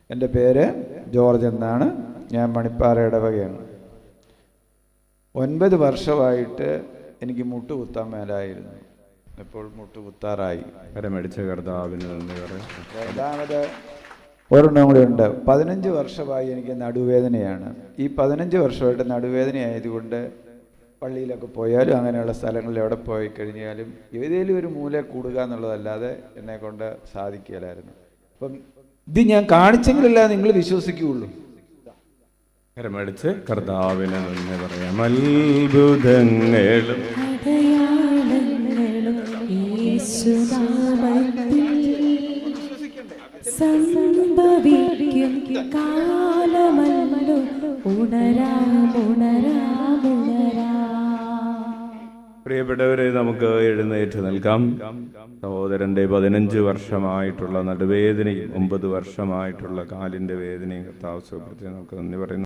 എൻ്റെ പേര് ജോർജ് എന്നാണ്. ഞാൻ മണിപ്പാറ ഇടവകയാണ്. 9 വർഷമായിട്ട് എനിക്ക് മുട്ടുകുത്താൻ മേലായിരുന്നു. ഇപ്പോൾ മുട്ടുകുത്താറായി. കരമടിച്ച കർത്താവിന് നന്ദി പറയാം. രണ്ടാമത് ഒരെണ്ണം കൂടി ഉണ്ട്. 15 വർഷമായി എനിക്ക് നടുവേദനയാണ്. ഈ 15 വർഷമായിട്ട് നടുവേദന ആയതുകൊണ്ട് പള്ളിയിലൊക്കെ പോയാലും അങ്ങനെയുള്ള സ്ഥലങ്ങളിൽ എവിടെ പോയി കഴിഞ്ഞാലും ഏതെങ്കിലും ഒരു മൂല കൂടുക എന്നുള്ളതല്ലാതെ എന്നെ കൊണ്ട് സാധിക്കില്ലായിരുന്നു. അപ്പം ഇത് ഞാൻ കാണിച്ചെങ്കിലല്ല നിങ്ങൾ വിശ്വസിക്കുകയുള്ളൂ. കരമടിച്ച് കർത്താവിന് നന്ദി പറയാം. അത്ഭുതങ്ങളും സംഭവിക്കും കാലമല്ലോ, പ്രിയപ്പെട്ടവരെ, നമുക്ക് എഴുന്നേറ്റ് നിൽക്കാം. സഹോദരന്റെ 15 വർഷമായിട്ടുള്ള നടുവേദനയും 9 വർഷമായിട്ടുള്ള കാലിന്റെ വേദനയും കർത്താവ് സുഖപ്പെടുത്തി നമുക്ക് നന്ദി പറയുന്നു.